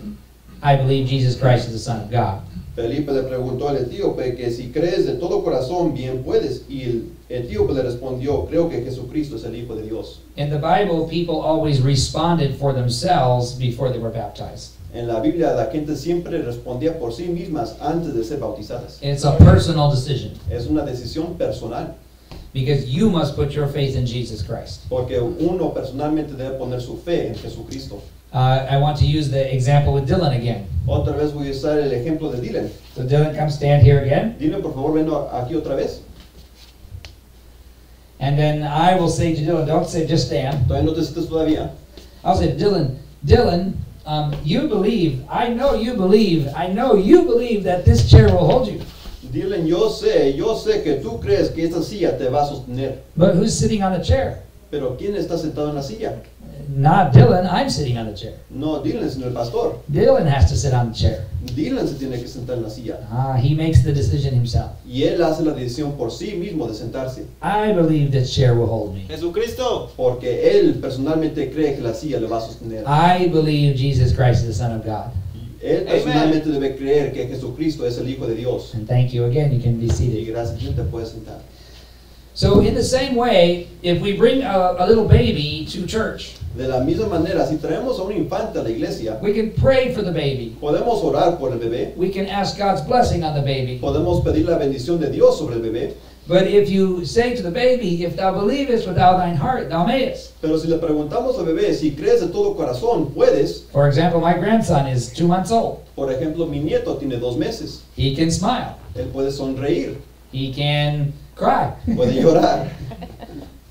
A: I believe Jesus Christ is the Son of God.
B: Felipe le preguntó al etíope que si crees de todo corazón, bien puedes. Y el etíope le respondió, creo que Jesucristo es el Hijo de Dios.
A: In the Bible, people always responded for themselves before they were baptized.
B: En la Biblia la gente siempre respondía por sí mismas antes de ser bautizadas.
A: It's a personal decision
B: Es una decisión personal,
A: because you must put your faith in Jesus Christ.
B: porque uno personalmente debe poner su fe en Jesucristo.
A: I want to use the example with Dylan again.
B: Otra vez voy a usar el ejemplo de Dylan.
A: So Dylan, come stand here again.
B: Dylan, por favor, ven aquí otra vez.
A: And then I will say to Dylan, don't say just stand.
B: Todavía no te sientes todavía.
A: I'll say to Dylan, you believe, I know you believe that this chair will hold you.
B: Dylan, yo sé que tú crees que esta silla te va a sostener.
A: But who's sitting on the chair?
B: Pero ¿quién está sentado en la silla?
A: Not Dylan, I'm sitting on the chair.
B: No Dylan, sino el pastor.
A: Dylan has to sit on the chair.
B: Dylan se tiene que sentar en la silla.
A: He makes the decision himself.
B: Y él hace la decisión por sí mismo de sentarse.
A: I believe this chair will hold me.
C: Jesucristo.
B: Porque él personalmente cree que la silla le va a sostener.
A: I believe Jesus Christ is the Son of God.
B: Él personalmente debe creer que Jesucristo es el Hijo de Dios.
A: And thank you again, you can be
B: Y
A: seated.
B: gracias, te puedes sentar.
A: So in the same way, if we bring a little baby to church,
B: De la misma manera, si traemos a un infante a la iglesia,
A: we can pray for the baby.
B: podemos orar por el bebé,
A: We can ask God's blessing on the baby.
B: podemos pedir la bendición de Dios sobre el bebé,
A: But if you say to the baby, if thou believest with all thine heart, thou mayest.
B: pero si le preguntamos al bebé, si crees de todo corazón, puedes.
A: For example, my grandson is 2 months old.
B: Por ejemplo, mi nieto tiene 2 meses.
A: He can smile.
B: Él puede sonreír,
A: He can cry.
B: puede llorar,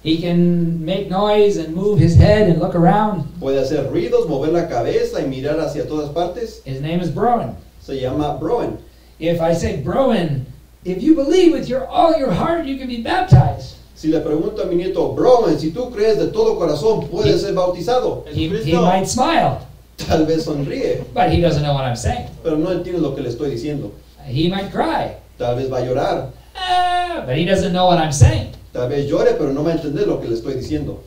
A: He can make noise and move his head and look around.
B: puede hacer ruidos, mover la cabeza y mirar hacia todas partes.
A: His name is Broen.
B: Se llama Broen.
A: If I say, Broen, if you believe with all your heart, you can be baptized.
B: Si le pregunto a mi nieto, Broen, si tú crees de todo corazón, puedes ser bautizado.
A: He
C: Jesucristo.
A: might smile,
B: Tal vez sonríe,
A: but he doesn't know what I'm saying.
B: pero no entiende lo que le estoy diciendo.
A: He might cry,
B: Tal vez va a llorar,
A: but he doesn't know what I'm saying.
B: tal vez llore, pero no va a entender lo que le estoy diciendo.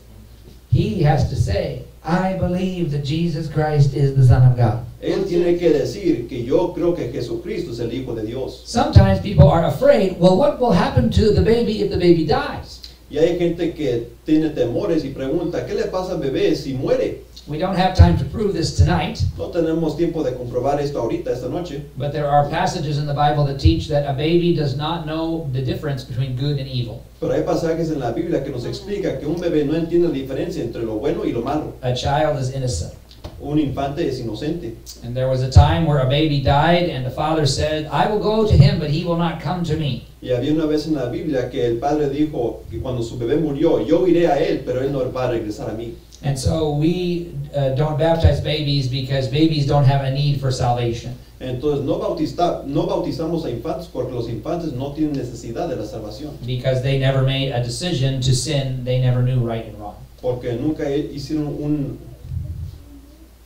A: He has to say, I believe that Jesus Christ is the Son of God.
B: Él tiene que decir que yo creo que Jesucristo es el Hijo de Dios.
A: Sometimes people are afraid, well, what will happen to the baby if the baby dies?
B: Y hay gente que tiene temores y pregunta, ¿qué le pasa al bebé si muere?
A: We don't have time to prove this tonight,
B: No tenemos tiempo de comprobar esto ahorita, esta noche.
A: but there are passages in the Bible that teach that a baby does not know the difference between good and evil.
B: Pero hay pasajes en la Biblia que nos explica que un bebé no entiende la diferencia entre lo bueno y lo malo.
A: A child is innocent.
B: Un infante es inocente.
A: And there was a time where a baby died and the father said, I will go to him, but he will not come to me.
B: Y había una vez en la Biblia que el padre dijo que cuando su bebé murió, yo iré a él, pero él no va a regresar a mí.
A: And so we don't baptize babies because babies don't have a need for salvation.
B: Entonces no bautizamos a infantes porque los infantes no tienen necesidad de la salvación.
A: Because they never made a decision to sin, they never knew right and wrong.
B: Porque nunca hicieron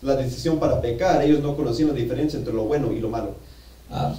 B: la decisión para pecar, ellos no conocían la diferencia entre lo bueno y lo malo.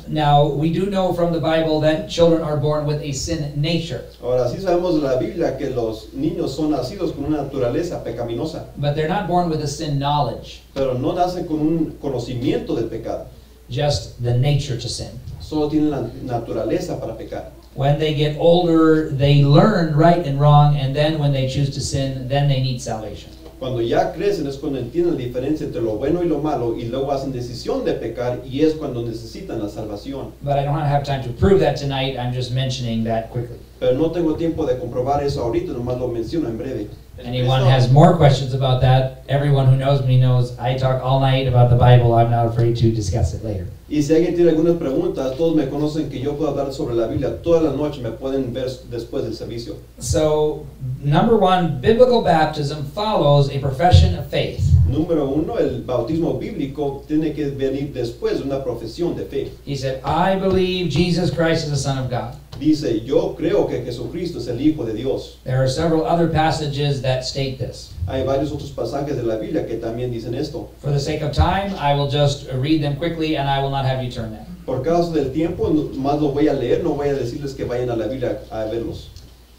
A: Now, we do know from the Bible that children are born with a sin nature,
B: Ahora sí sabemos de la Biblia que los niños son nacidos con una naturaleza pecaminosa,
A: but they're not born with a sin knowledge,
B: pero no nacen con un conocimiento del pecado,
A: just the nature to sin.
B: solo tienen la naturaleza para pecar.
A: When they get older, they learn right and wrong, and then when they choose to sin, then they need salvation.
B: Cuando ya crecen es cuando entienden la diferencia entre lo bueno y lo malo y luego hacen decisión de pecar y es cuando necesitan la salvación.
A: But I don't have time to prove that tonight, I'm just mentioning that quickly.
B: Pero no tengo tiempo de comprobar eso ahorita, nomás lo menciono en breve.
A: Anyone has more questions about that, everyone who knows me knows I talk all night about the Bible. I'm not afraid to discuss it later.
B: Y si alguien tiene algunas preguntas, todos me conocen que yo puedo hablar sobre la Biblia toda la noche, me pueden ver después del servicio.
A: So, number one, biblical baptism follows a profession of faith.
B: Número uno, el bautismo bíblico tiene que venir después de una profesión de fe.
A: He said, I believe Jesus Christ is the Son of God.
B: Dice, yo creo que Jesucristo es el Hijo de Dios.
A: There are several other passages that state this.
B: Hay varios otros pasajes de la Biblia que también dicen esto.
A: For the sake of time, I will just read them quickly and I will not have you turn them.
B: Por causa del tiempo, más lo voy a leer, no voy a decirles que vayan a la Biblia a verlos.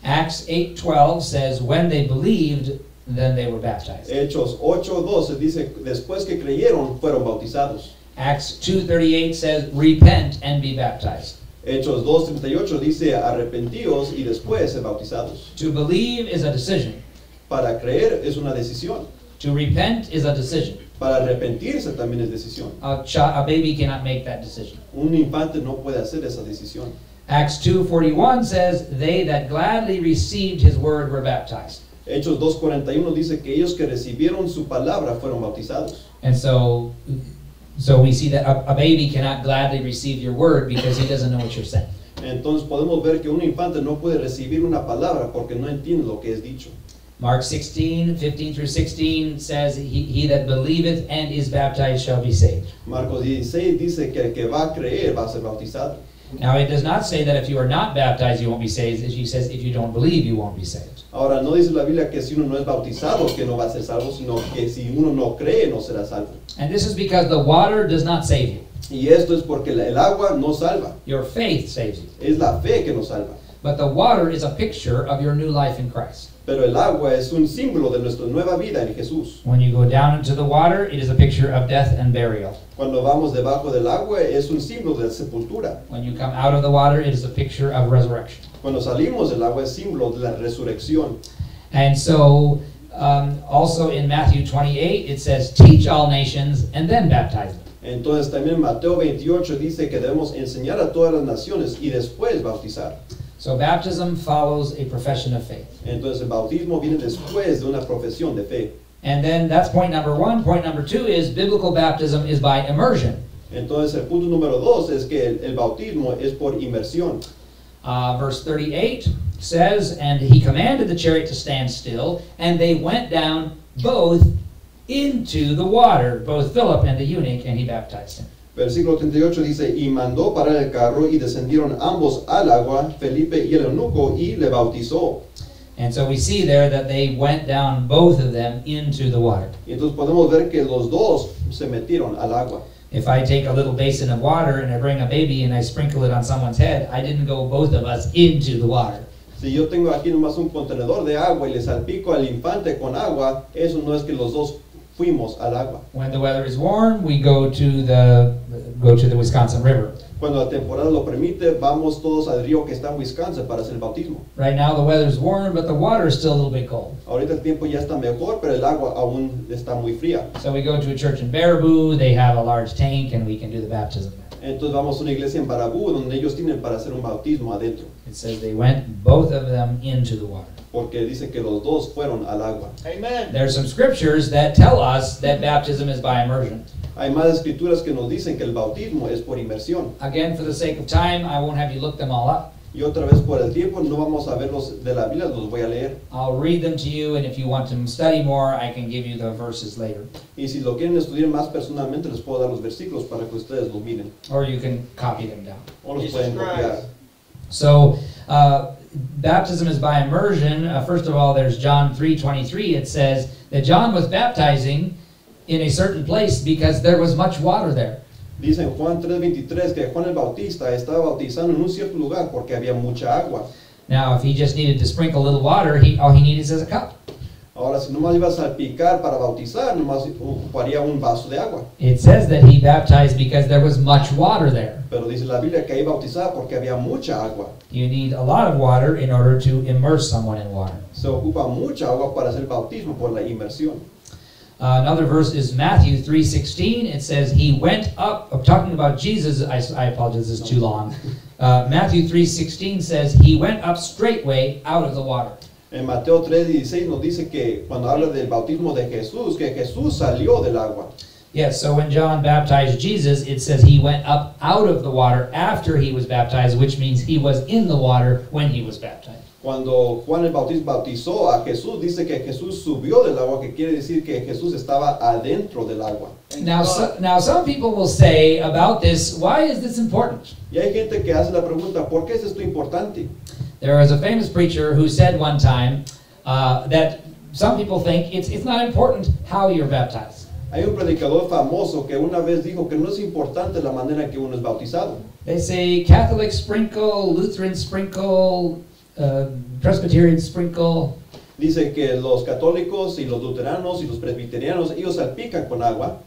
A: Acts 8:12 says, when they believed, then they were baptized.
B: Hechos 8:12 dice, después que creyeron, fueron bautizados.
A: Acts 2:38 says, repent and be baptized.
B: Hechos 2:38 dice, arrepentíos y después ser bautizados.
A: To believe is a decision.
B: Para creer es una decisión.
A: To repent is a decision.
B: Para arrepentirse también es decisión.
A: A baby cannot make that decision.
B: Un infante no puede hacer esa decisión.
A: Acts 2:41 says, they that gladly received his word were baptized.
B: Hechos 2:41 dice que ellos que recibieron su palabra fueron bautizados.
A: And so we see that a baby cannot gladly receive your word because he doesn't know what you're saying.
B: Entonces podemos ver que un infante no puede recibir una palabra porque no entiende lo que es dicho.
A: Mark 16:15 through 16 says, he that believeth and is baptized shall be saved.
B: Marcos 16 dice que el que va a creer va a ser bautizado.
A: Now it does not say that if you are not baptized you won't be saved. It says if you don't believe you won't be saved.
B: Ahora no dice la Biblia que si uno no es bautizado que no va a ser salvo, sino que si uno no cree no será salvo.
A: And this is because the water does not save you.
B: Y esto es porque el agua no salva,
A: Your faith saves you.
B: es la fe que nos salva.
A: But the water is a picture of your new life in Christ.
B: Pero el agua es un símbolo de nuestra nueva vida en Jesús.
A: When you go down into the water, it is a picture of death and burial.
B: Cuando vamos debajo del agua es un símbolo de sepultura.
A: When you come out of the water, it is a picture of resurrection.
B: Cuando salimos del agua es símbolo de la resurrección.
A: And so, also in Matthew 28, it says, teach all nations and then baptize them.
B: Entonces también Mateo 28 dice que debemos enseñar a todas las naciones y después bautizar.
A: So baptism follows a profession of faith.
B: Entonces el bautismo viene después de una profesión de fe.
A: And then that's point number one. Point number two is biblical baptism is by immersion.
B: Entonces el punto número 2 es que el bautismo es por inmersión.
A: Verse 38 says, and he commanded the chariot to stand still, and they went down both into the water, both Philip and the eunuch, and he baptized him.
B: Versículo 38 dice, y mandó parar el carro y descendieron ambos al agua, Felipe y el eunuco, y le bautizó.
A: And so we see there that they went down, both of them, into the water.
B: Y entonces podemos ver que los dos se metieron al agua.
A: If I take a little basin of water and I bring a baby and I sprinkle it on someone's head, I didn't go both of us into the water.
B: Si yo tengo aquí nomás un contenedor de agua y le salpico al infante con agua, eso no es que los dos fuimos al agua.
A: When the weather is warm, we go to the Wisconsin River.
B: Cuando la temporada lo permite, vamos todos al río que está en Wisconsin para hacer el bautismo.
A: Right now the weather is warm, but the water is still a little bit cold.
B: Ahorita el tiempo ya está mejor, pero el agua aún está muy fría.
A: So we go to a church in Baraboo, they have a large tank, and we can do the baptism there.
B: Entonces vamos a una iglesia en Baraboo donde ellos tienen para hacer un bautismo adentro.
A: It says they went, both of them, into the water.
B: Porque dice que los dos fueron al agua.
C: Amen.
A: There are some scriptures that tell us that baptism is by immersion.
B: Hay más escrituras que nos dicen que el bautismo es por inmersión.
A: Again, for the sake of time, I won't have you look them all up.
B: Y otra vez por el tiempo no vamos a verlos de la Biblia, los voy a leer.
A: I'll read them to you, and if you want to study more, I can give you the verses later.
B: Y si lo quieren estudiar más personalmente, les puedo dar los versículos para que ustedes los miren.
A: Or you can copy them down.
B: O los
C: Jesus
B: pueden copiar.
C: Christ.
A: So, baptism is by immersion. First of all, there's John 3:23. It says that John was baptizing in a certain place because there was much water there.
B: Dice en Juan 3:23 que Juan el Bautista estaba bautizando en un cierto lugar porque había mucha agua.
A: Now, if he just needed to sprinkle a little water, all he needed is a cup.
B: Ahora, si nomás iba a salpicar para bautizar, nomás ocuparía un vaso de agua.
A: It says that he baptized because there was much water there.
B: Pero dice la Biblia que ahí bautizaba porque había mucha agua.
A: You need a lot of water in order to immerse someone in water.
B: Se ocupa mucha agua para hacer bautismo por la inmersión.
A: Another verse is Matthew 3:16. It says he went up. I'm talking about Jesus. I apologize, this is too long. Matthew 3:16 says he went up straightway out of the water.
B: En Mateo 3:16 nos dice que cuando habla del bautismo de Jesús, que Jesús salió del agua.
A: Yes, so when John baptized Jesus, it says he went up out of the water after he was baptized, which means he was in the water when he was baptized.
B: Cuando Juan el Bautista bautizó a Jesús, dice que Jesús subió del agua, que quiere decir que Jesús estaba adentro del agua.
C: Thank
A: Now,
C: God.
A: now some people will say about this, why is this important?
B: Y hay gente que hace la pregunta, ¿por qué es esto importante?
A: There was a famous preacher who said one time that some people think it's not important how you're baptized.
B: Hay un predicador famoso que una vez dijo que no es importante la manera en que uno es bautizado.
A: They say Catholic sprinkle, Lutheran sprinkle, Presbyterian sprinkle.
B: Dice que los católicos y los luteranos y los presbiterianos, ellos salpican con agua.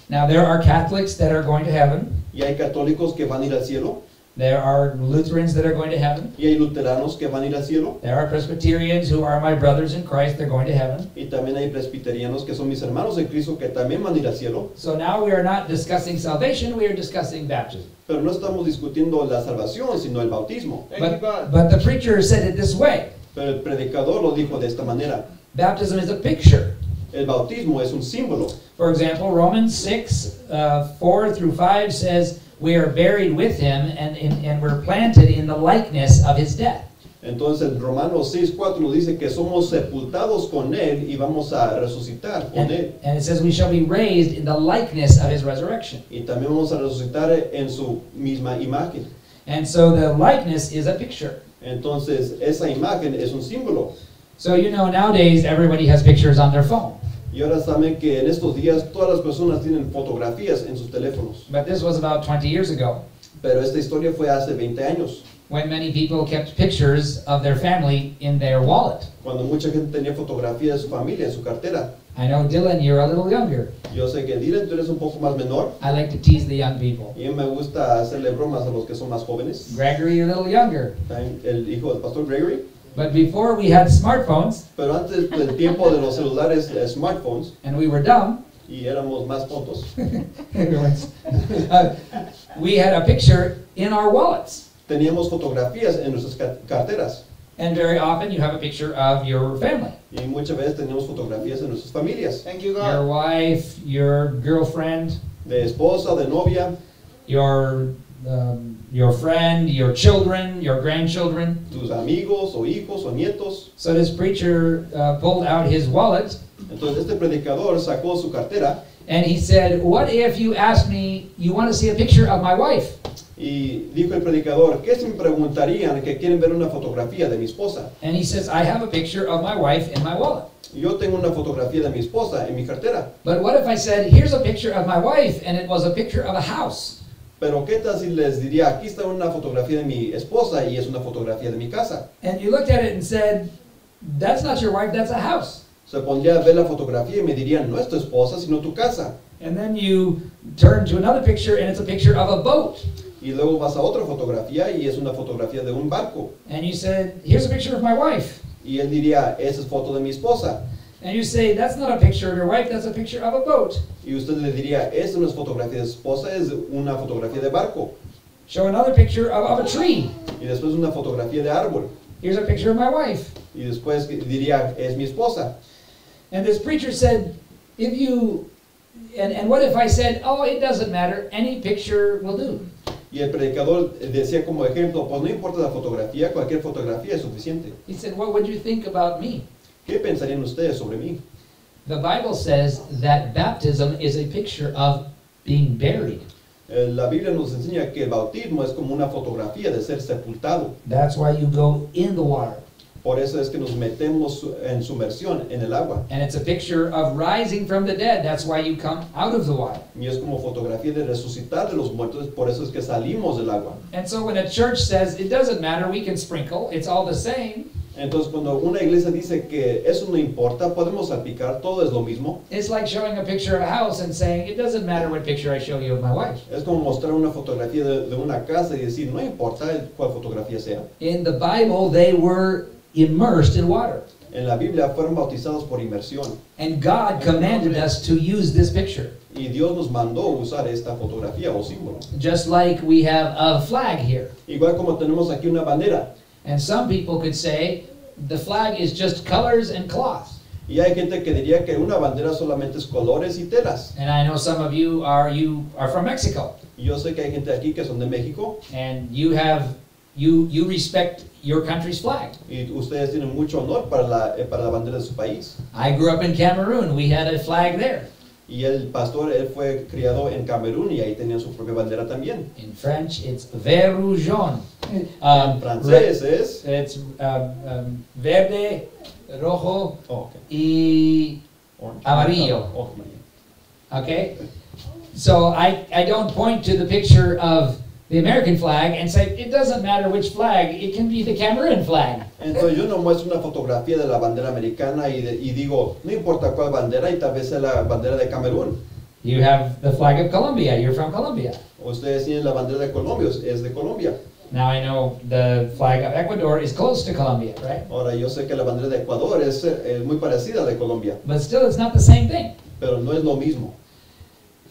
A: Now there are Catholics that are going to heaven.
B: Y hay católicos que van a ir al cielo.
A: There are Lutherans that are going to heaven.
B: Y hay luteranos que van a ir al cielo.
A: There are Presbyterians who are my brothers in Christ, they're going to heaven.
B: Y también hay presbiterianos que son mis hermanos en Cristo que también van a ir al cielo.
A: So now we are not discussing salvation, we are discussing baptism.
B: Pero no estamos discutiendo la salvación, sino el bautismo.
C: Thank you, God.
A: But the preacher said it this way.
B: Pero el predicador lo dijo de esta manera.
A: Baptism is a picture.
B: El bautismo es un símbolo.
A: For example, Romans 6, 4 through 5 says, we are buried with him and we're planted in the likeness of his death.
B: Entonces Romanos 6:4 nos dice que somos sepultados con él y vamos a resucitar con él.
A: And it says we shall be raised in the likeness of his resurrection.
B: Y también vamos a resucitar en su misma imagen.
A: And so the likeness is a picture.
B: Entonces esa imagen es un símbolo.
A: So you know nowadays everybody has pictures on their phone.
B: Y ahora saben que en estos días todas las personas tienen fotografías en sus teléfonos.
A: But this was about 20 years ago
B: Pero esta historia fue hace 20 años,
A: when many people kept pictures of their family in their wallet.
B: cuando mucha gente tenía fotografía de su familia en su cartera.
A: I know, Dylan, you're a little younger.
B: Yo sé que Dylan, tú eres un poco más menor
A: I like to tease the young people.
B: y me gusta hacerle bromas a los que son más jóvenes.
A: Gregory, you're a little younger.
B: También el hijo del pastor Gregory.
A: But before we had smartphones
B: Pero antes del tiempo de los celulares, smartphones,
A: and we were dumb,
B: y éramos más tontos,
A: we had a picture in our wallets.
B: teníamos fotografías en nuestras carteras.
A: And very often you have a picture of your family.
B: Y muchas veces teníamos fotografías en nuestras familias.
C: Thank you,
A: Your
C: God.
A: wife, your girlfriend,
B: De esposa, de novia,
A: your friend, your children, your grandchildren.
B: tus amigos o hijos o nietos.
A: So this preacher pulled out his wallet
B: Entonces este predicador sacó su cartera
A: and he said, what if you asked me, you want to see a picture of my wife?
B: y dijo el predicador, ¿qué si me preguntarían que quieren ver una fotografía de mi esposa?
A: And he says, I have a picture of my wife in my wallet.
B: Yo tengo una fotografía de mi esposa en mi cartera.
A: But what if I said, here's a picture of my wife and it was a picture of a house?
B: Pero ¿qué tal si les diría, aquí está una fotografía de mi esposa y es una fotografía de mi casa?
A: And you looked at it and said, that's not your wife, that's a house.
B: Se pondría a ver la fotografía y me dirían, no es tu esposa, sino tu casa.
A: And then you turn to another picture and it's a picture of a boat.
B: Y luego vas a otra fotografía y es una fotografía de un barco.
A: And you said, here's a picture of my wife.
B: Y él diría, esa es foto de mi esposa.
A: And you say, that's not a picture of your wife, that's a picture of a boat.
B: Y usted le diría, esta no es fotografía de su esposa, es una fotografía de barco.
A: Show another picture of a tree.
B: Y después una fotografía de árbol.
A: Here's a picture of my wife.
B: Y después diría, es mi esposa.
A: And this preacher said, and what if I said, oh, it doesn't matter, any picture will do.
B: Y el predicador decía como ejemplo, pues no importa la fotografía, cualquier fotografía es suficiente.
A: He said, what would you think about me?
B: ¿Qué pensarían ustedes sobre mí?
A: The Bible says that baptism is a picture of being buried.
B: La Biblia nos enseña que el bautismo es como una fotografía de ser sepultado.
A: That's why you go in the water.
B: Por eso es que nos metemos en sumersión en el agua.
A: And it's a picture of rising from the dead. That's why you come out of the water.
B: Y es como fotografía de resucitar de los muertos, por eso es que salimos del agua.
A: And so when a church says, it doesn't matter, we can sprinkle, it's all the same,
B: Entonces cuando una iglesia dice que eso no importa, podemos salpicar, todo es lo mismo.
A: it's like showing a picture of a house and saying, it doesn't matter what picture I show you of my wife.
B: Es como mostrar una fotografía de una casa y decir, no importa cuál fotografía sea.
A: In the Bible, they were immersed in water.
B: En la Biblia fueron bautizados por inmersión.
A: And God commanded us to use this picture.
B: Y Dios nos mandó usar esta fotografía o símbolo.
A: Just like we have a flag here.
B: Igual como tenemos aquí una bandera.
A: And some people could say, the flag is just colors and cloth.
B: Y hay gente que diría que una bandera solamente es colores y telas.
A: And I know some of you are from Mexico.
B: Y yo sé que hay gente aquí que son de México.
A: And you respect your country's flag.
B: Y ustedes tienen mucho honor para la bandera de su país.
A: I grew up in Cameroon. We had a flag there.
B: Y el pastor, él fue criado en Camerún y ahí tenían su propia bandera también.
A: In French, it's vert rouge jaune.
B: En francés es...
A: It's verde, rojo
B: Oh, okay.
A: y amarillo.
B: Oh, amarillo.
A: Okay? So I don't point to the picture of the American flag and say, it doesn't matter which flag, it can be the Cameroon flag.
B: Entonces yo no muestro una fotografía de la bandera americana y digo, no importa cuál bandera y tal vez sea la bandera de Camerún.
A: You have the flag of Colombia, you're from Colombia.
B: Ustedes tienen la bandera de Colombia, es de Colombia.
A: Now I know the flag of Ecuador is close to Colombia, right?
B: Ahora yo sé que la bandera de Ecuador es muy parecida a la de Colombia,
A: But still, it's not the same thing.
B: pero no es lo mismo.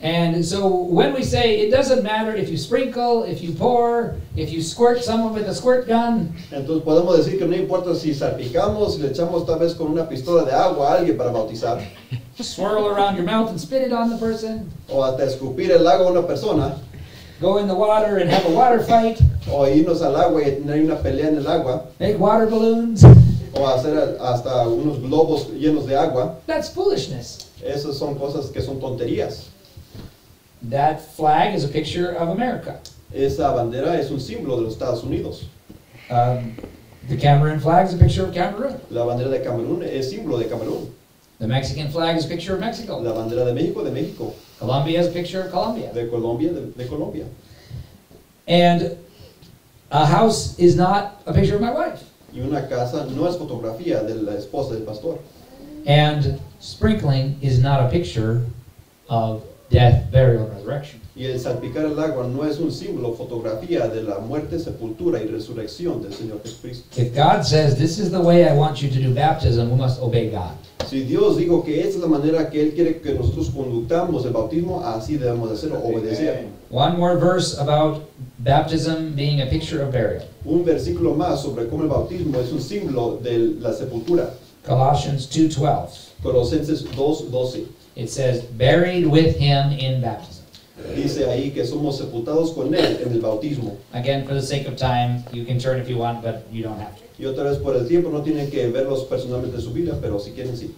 A: And so when we say it doesn't matter if you sprinkle, if you pour, if you squirt someone with a squirt gun,
B: Entonces podemos decir que no importa si salpicamos, si le echamos tal vez con una pistola de agua a alguien para bautizar,
A: swirl around your mouth and spit it on the person,
B: o hasta escupir el agua a una persona,
A: go in the water and have a water fight,
B: o irnos al agua y tener una pelea en el agua,
A: make water balloons,
B: o hacer hasta unos globos llenos de agua,
A: that's foolishness.
B: esas son cosas que son tonterías.
A: That flag is a picture of America.
B: Esa bandera es un símbolo de los Estados Unidos.
A: The Cameroon flag is a picture of Cameroon.
B: La bandera de Camerún es símbolo de Camerún.
A: The Mexican flag is a picture of Mexico.
B: La bandera de México.
A: Colombia is a picture of Colombia.
B: De Colombia, de Colombia.
A: And a house is not a picture of my wife.
B: Y una casa no es fotografía de la esposa del pastor.
A: And sprinkling is not a picture of death, burial, and resurrection.
B: Y el salpicar el agua no es un símbolo, fotografía de la muerte, sepultura y resurrección del Señor Jesucristo.
A: If God says, this is the way I want you to do baptism, we must obey God.
B: Si Dios dijo que esta es la manera que Él quiere que nosotros conductamos el bautismo, así debemos de hacerlo, obedecer.
A: One more verse about baptism being a picture of burial.
B: Un versículo más sobre cómo el bautismo es un símbolo de la sepultura.
A: Colossians 2:12.
B: Colosenses 2:12.
A: It says, buried with him in baptism.
B: Dice ahí que somos sepultados con Él en el bautismo.
A: Again, for the sake of time, you can turn if you want, but you don't have to.
B: Y otra vez por el tiempo no tienen que verlos personalmente en su Biblia, pero si quieren sí.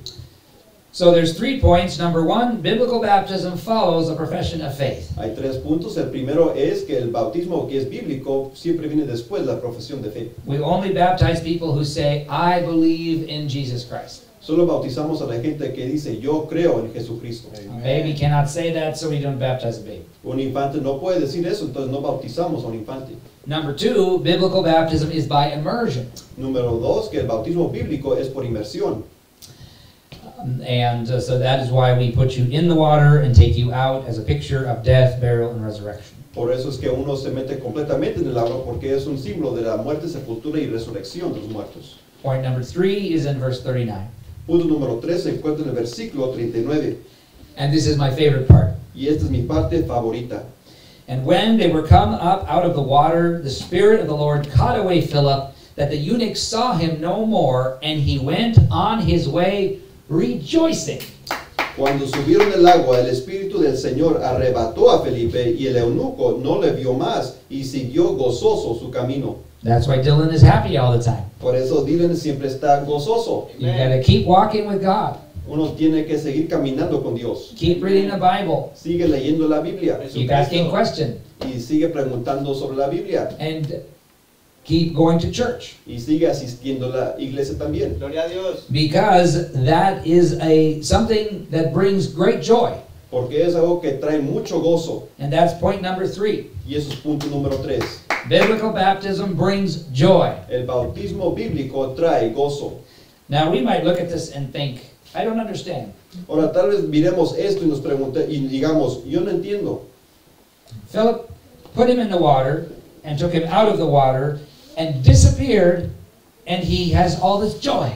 A: So there's 3 points. Number 1, biblical baptism follows a profession of faith.
B: Hay 3 puntos. El primero es que el bautismo que es bíblico siempre viene después de la profesión de fe.
A: We only baptize people who say, I believe in Jesus Christ.
B: Solo bautizamos a la gente que dice yo creo en Jesucristo.
A: A baby cannot say that, so we don't baptize a baby.
B: Un infante no puede decir eso, entonces no bautizamos a un infante.
A: Number 2, biblical baptism is by immersion.
B: Número 2, que el bautismo bíblico es por inmersión.
A: So that is why we put you in the water and take you out as a picture of death, burial, and resurrection.
B: Por eso es que uno se mete completamente en el agua, porque es un símbolo de la muerte, sepultura y resurrección de los muertos.
A: Point number 3 is in verse 39.
B: Punto número 3 se encuentra en el versículo 39.
A: And this is my favorite part.
B: Y esta es mi parte favorita.
A: And when they were come up out of the water, the Spirit of the Lord caught away Philip, that the eunuch saw him no more, and he went on his way rejoicing.
B: Cuando subieron del agua, el Espíritu del Señor arrebató a Felipe y el eunuco no le vio más y siguió gozoso su camino.
A: That's why Dylan is happy all the time.
B: Por eso Dylan siempre está gozoso.
A: You gotta keep walking with God.
B: Uno tiene que seguir caminando con Dios.
A: Keep reading the Bible.
B: Sigue leyendo la Biblia
A: Keep asking questions.
B: y sigue preguntando sobre la Biblia
A: And keep going to church.
B: y sigue asistiendo a la iglesia también.
C: Gloria a Dios.
A: Because that is something that brings great joy.
B: Porque es algo que trae mucho gozo.
A: And that's point number 3.
B: Y eso es punto número 3.
A: Biblical baptism brings joy.
B: El bautismo bíblico trae gozo.
A: Now we might look at this and think, I don't understand.
B: Ahora tal vez miremos esto y nos pregunte y digamos, yo no entiendo.
A: Philip put him in the water and took him out of the water and disappeared, and he has all this joy.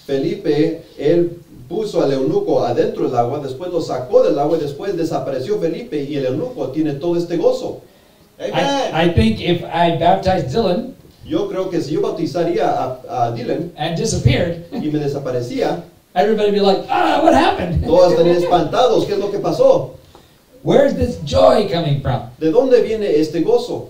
B: Felipe, él puso al eunuco adentro del agua, después lo sacó del agua y después desapareció Felipe y el eunuco tiene todo este gozo.
C: Amen.
A: I think if I baptized Dylan
B: Yo creo que si yo bautizaría a Dylan
A: and disappeared,
B: y me desaparecía,
A: everybody would be like, what happened?
B: todos estarían espantados. ¿Qué es lo que pasó?
A: Where's this joy coming from?
B: ¿De dónde viene este gozo?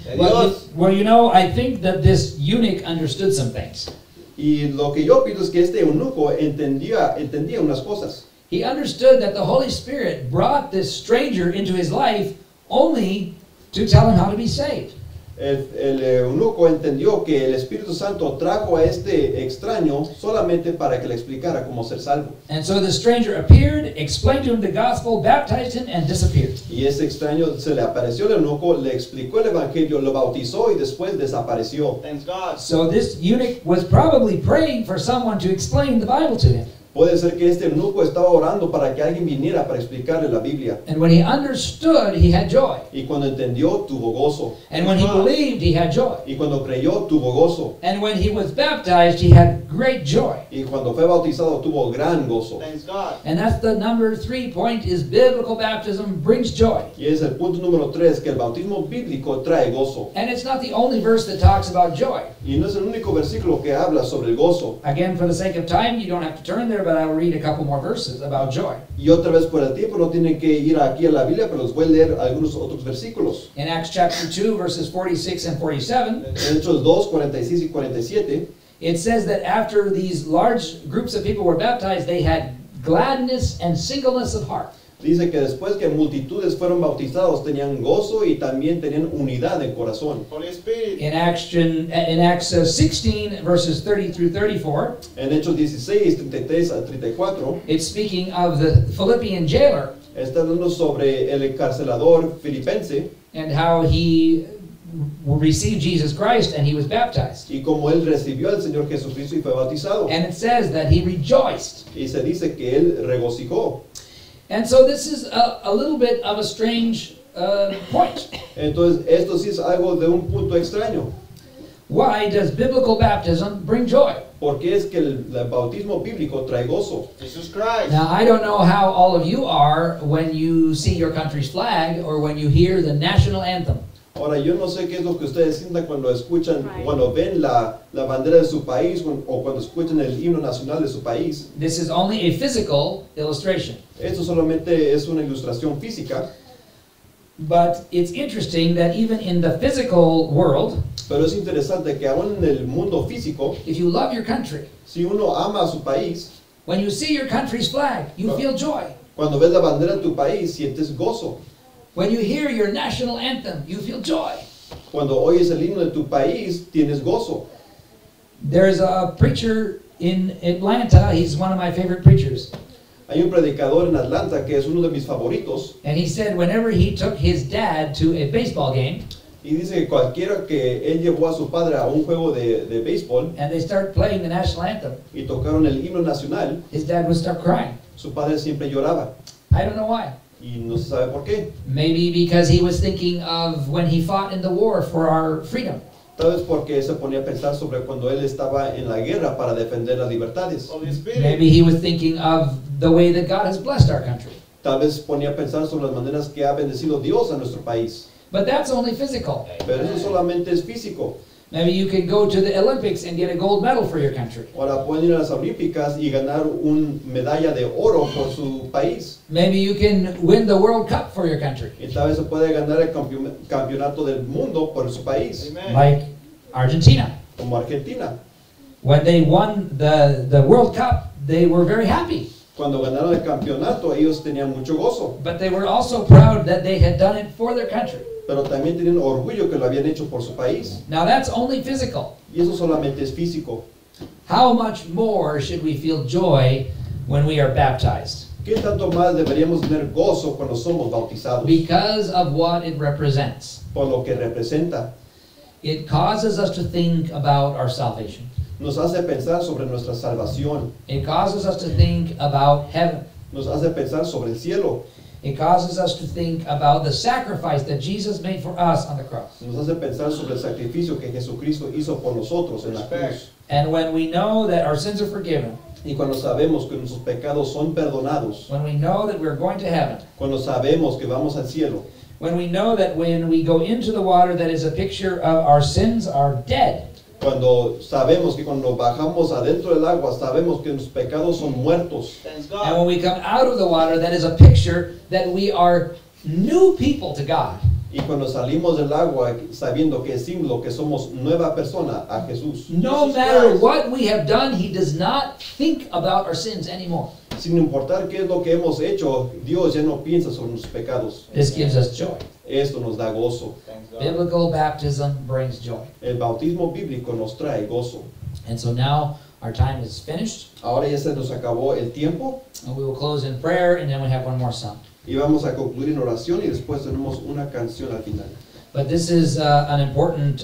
C: De
A: Well,
C: Dios.
A: you know, I think that this eunuch understood some things.
B: Y lo que yo pienso es que este eunuco entendía unas cosas.
A: He understood that the Holy Spirit brought this stranger into his life only to tell him how to be saved.
B: El eunuco entendió que el Espíritu Santo trajo a este extraño solamente para que le explicara cómo ser salvo.
A: And so the stranger appeared, explained to him the gospel, baptized him, and disappeared.
B: Y ese extraño se le apareció al eunuco, le explicó el evangelio, lo bautizó y después desapareció.
C: Thanks God.
A: So this eunuch was probably praying for someone to explain the Bible to him.
B: Puede ser que este eunuco estaba orando para que alguien viniera para explicarle la Biblia.
A: And when he understood, he had joy.
B: Y cuando entendió, tuvo gozo.
A: And when he believed, he had joy.
B: Y cuando creyó, tuvo gozo.
A: And when he was baptized, he had great joy.
B: Y cuando fue bautizado, tuvo gran gozo.
C: Thanks God.
A: And that's the number 3 point, is biblical baptism brings joy.
B: Y es el punto número 3, que el bautismo bíblico trae gozo.
A: And it's not the only verse that talks about joy.
B: Y no es el único versículo que habla sobre el gozo.
A: Again, for the sake of time, you don't have to turn there, but I will read a couple more verses about joy.
B: Y otra vez por el tiempo no tienen que ir aquí a la Biblia, pero les voy a leer algunos otros versículos.
A: In Acts chapter 2, verses 46 and 47,
B: En Hechos 2, 46 y 47,
A: it says that after these large groups of people were baptized, they had gladness and singleness of heart.
B: dice que después que multitudes fueron bautizados, tenían gozo y también tenían unidad en corazón.
C: Holy Spirit.
A: In Acts 16, verses 30 through 34,
B: En Hechos 16, 33 a 34,
A: it's speaking of the Philippian jailer
B: está hablando sobre el encarcelador filipense
A: and how he received Jesus Christ and he was baptized.
B: y como él recibió al Señor Jesucristo y fue bautizado.
A: And it says that he rejoiced.
B: Y se dice que él regocijó.
A: And so this is a little bit of a strange point.
B: Entonces, esto sí es algo de un punto extraño.
A: Why does biblical baptism bring joy?
B: Porque es que el bautismo bíblico trae gozo.
C: Jesus Christ.
A: Now, I don't know how all of you are when you see your country's flag or when you hear the national anthem.
B: Ahora, yo no sé qué es lo que ustedes sientan cuando escuchan, cuando ven la bandera de su país o cuando escuchan el himno nacional de su país.
A: This is only a physical illustration.
B: Esto solamente es una ilustración física,
A: But it's interesting that even in the physical world,
B: pero es interesante que aún en el mundo físico,
A: if you love your country,
B: si uno ama a su país,
A: when you see your country's flag, you feel joy.
B: cuando ves la bandera de tu país, sientes gozo.
A: When you hear your national anthem, you feel joy.
B: Cuando oyes el himno de tu país, tienes gozo.
A: There's a preacher in Atlanta, he's one of my favorite preachers.
B: Hay un predicador en Atlanta que es uno de mis favoritos
A: And he said whenever he took his dad to a baseball game
B: y dice que cualquiera que él llevó a su padre a un juego de béisbol
A: and they start playing the national anthem,
B: y tocaron el himno nacional,
A: his dad would start crying.
B: su padre siempre lloraba
A: I don't know why.
B: y no se sabe por qué.
A: Maybe because he was thinking of when he fought in the war for our freedom.
B: Tal vez porque se ponía a pensar sobre cuando él estaba en la guerra para defender las libertades.
C: Holy Spirit.
A: Maybe he was thinking of the way that God has blessed our country.
B: Tal vez ponía a pensar sobre las maneras que ha bendecido Dios a nuestro país.
A: But that's only physical.
B: Pero eso solamente es físico.
A: Maybe you could go to the Olympics and get a gold medal for your country.
B: Ahora pueden ir a las Olímpicas y ganar una medalla de oro por su país.
A: Maybe you can win the World Cup for your country,
B: Y tal vez se puede ganar el campeonato del mundo por su país,
C: Amen.
A: like Argentina.
B: como Argentina.
A: When they won the World Cup, they were very happy.
B: Cuando ganaron el campeonato, ellos tenían mucho gozo,
A: But they were also proud that they had done it for their country.
B: pero también tenían orgullo que lo habían hecho por su país.
A: Now that's only physical.
B: Y eso solamente es físico.
A: How much more should we feel joy when we are baptized?
B: ¿Qué tanto más deberíamos tener gozo cuando somos bautizados?
A: Because of what it represents.
B: Por lo que representa.
A: It causes us to think about our salvation.
B: Nos hace pensar sobre nuestra salvación.
A: It causes us to think about heaven.
B: Nos hace pensar sobre el cielo.
A: It causes us to think about the sacrifice that Jesus made for us on the cross.
B: Nos hace pensar sobre el sacrificio que Jesucristo hizo por nosotros en la cruz.
A: And when we know that our sins are forgiven,
B: Y cuando sabemos que nuestros pecados son perdonados,
A: when we know that we're going to heaven,
B: cuando sabemos que vamos al cielo,
A: when we know that when we go into the water that is a picture of our sins are dead,
B: cuando sabemos que cuando bajamos adentro del agua, sabemos que nuestros pecados son muertos.
C: Thanks
A: and
C: God.
A: when we come out of the water that is a picture that we are new people to God.
B: Y cuando salimos del agua sabiendo que es símbolo que somos nueva persona a Jesús.
A: No
C: Jesus
A: matter
C: Christ.
A: what we have done, He does not think about our sins anymore.
B: Sin importar qué es lo que hemos hecho, Dios ya no piensa sobre nuestros pecados.
A: This gives us joy.
B: Esto nos da gozo.
C: Thanks God.
A: Biblical baptism brings joy.
B: El bautismo bíblico nos trae gozo.
A: And so now our time is finished.
B: Ahora ya se nos acabó el tiempo
A: And we will close in prayer, and then we have one more song.
B: y vamos a concluir en oración y después tenemos una canción al final.
A: But this is an important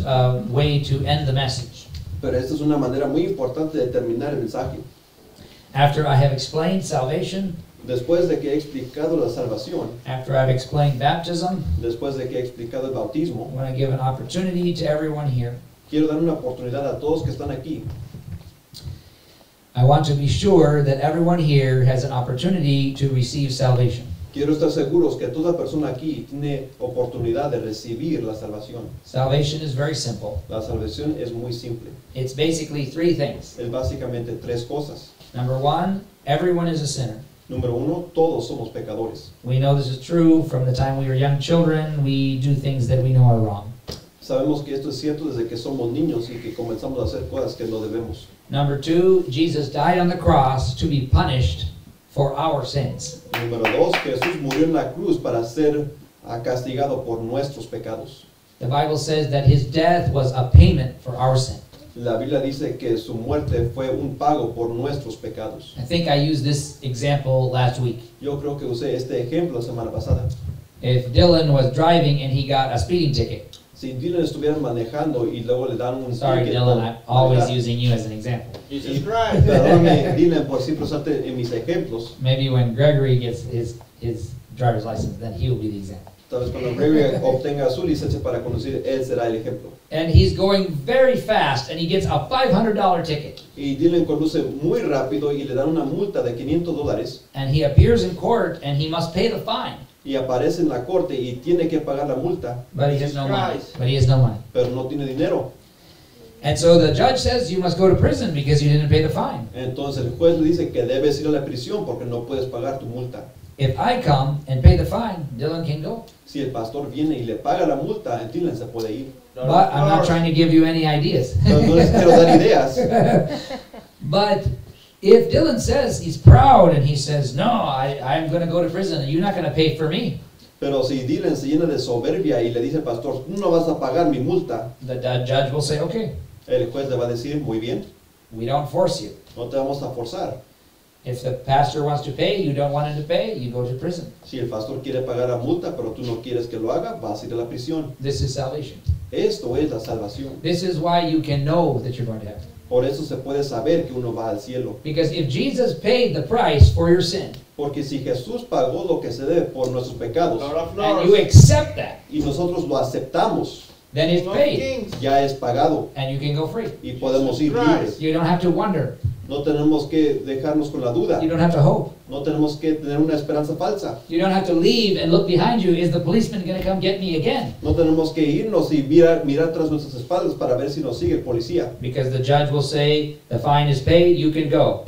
A: way to end the message.
B: Pero esta es una manera muy importante de terminar el mensaje.
A: After I have explained salvation,
B: Después de que he explicado la salvación,
A: after I've explained baptism,
B: después de que he explicado el bautismo,
A: I want to give an opportunity to everyone here.
B: quiero dar una oportunidad a todos que están aquí.
A: I want to be sure that everyone here has an opportunity to receive salvation.
B: Quiero estar seguros que toda persona aquí tiene oportunidad de recibir la salvación.
A: Salvation is very simple.
B: La salvación es muy simple.
A: It's basically three things.
B: Es básicamente tres cosas.
A: Number one, everyone is a sinner.
B: Número uno, todos somos pecadores.
A: We know this is true from the time we were young children. We do things that we know are wrong.
B: Sabemos que esto es cierto desde que somos niños y que comenzamos a hacer cosas que no debemos.
A: Number two, Jesus died on the cross to be punished for our sins.
B: Número dos, Jesús murió en la cruz para ser castigado por nuestros pecados.
A: The Bible says that his death was a payment for our sin.
B: La Biblia dice que su muerte fue un pago por nuestros pecados.
A: I think I used this example last week.
B: Yo creo que usé este ejemplo la semana pasada.
A: If Dylan was driving and he got a speeding ticket.
B: Si Dylan estuviera manejando y luego le dan un
A: Sorry,
B: ticket
A: Dylan,
B: por
A: I'm always
B: manejar.
A: using you as an example.
C: Jesus Christ.
B: Perdóname, Dylan, por siempre usarte en mis ejemplos.
A: Maybe when Gregory gets his driver's license, then he will be the example.
B: Tal vez cuando Gregory obtenga su licencia para conducir, él será el ejemplo.
A: And he's going very fast and he gets a $500 ticket.
B: Y Dylan conduce muy rápido y le dan una multa de $500
A: And he appears in court and he must pay the fine.
B: y aparece en la corte y tiene que pagar la multa,
A: But he has no money.
C: Christ.
A: But he has no money.
B: pero no tiene dinero.
A: And so the judge says you must go to prison because you didn't pay the fine.
B: Entonces el juez le dice que debes ir a la prisión porque no puedes pagar tu multa.
A: If I come and pay the fine, Dylan can go.
B: Si el pastor viene y le paga la multa, Dylan se puede ir.
A: But I'm not trying to give you any ideas.
B: No, no les quiero dar ideas.
A: But if Dylan says he's proud and he says, no, I'm going to go to prison and you're not going to pay for me,
B: Pero si Dylan se llena de soberbia y le dice al pastor, tú no vas a pagar mi multa,
A: the judge will say, okay,
B: el juez le va a decir, muy bien,
A: we don't force you.
B: no te vamos a forzar.
A: If the pastor wants to pay, you don't want him to pay, you go to prison.
B: Si el pastor quiere pagar la multa, pero tú no quieres que lo haga, vas a ir a la prisión.
A: This is salvation.
B: Esto es la salvación.
A: This is why you can know that you're going to heaven.
B: Por eso se puede saber que uno va al cielo.
A: Because if Jesus paid the price for your sin,
B: Porque si Jesús pagó lo que se debe por nuestros pecados
C: Lord of
A: and you
C: Lords.
A: accept that,
B: y nosotros lo aceptamos,
A: then it's
C: King of
A: paid
C: Kings.
B: ya es pagado
A: and you can go free.
B: y podemos ir
C: Jesus
B: libres.
A: You don't have to wonder,
B: No tenemos que dejarnos con la duda.
A: You don't have to hope.
B: No tenemos que tener una esperanza falsa.
A: You don't have to leave and look behind you. Is the policeman going to come get me again?
B: No tenemos que irnos y mirar tras nuestras espaldas para ver si nos sigue el policía.
A: Because the judge will say, the fine is paid, you can go.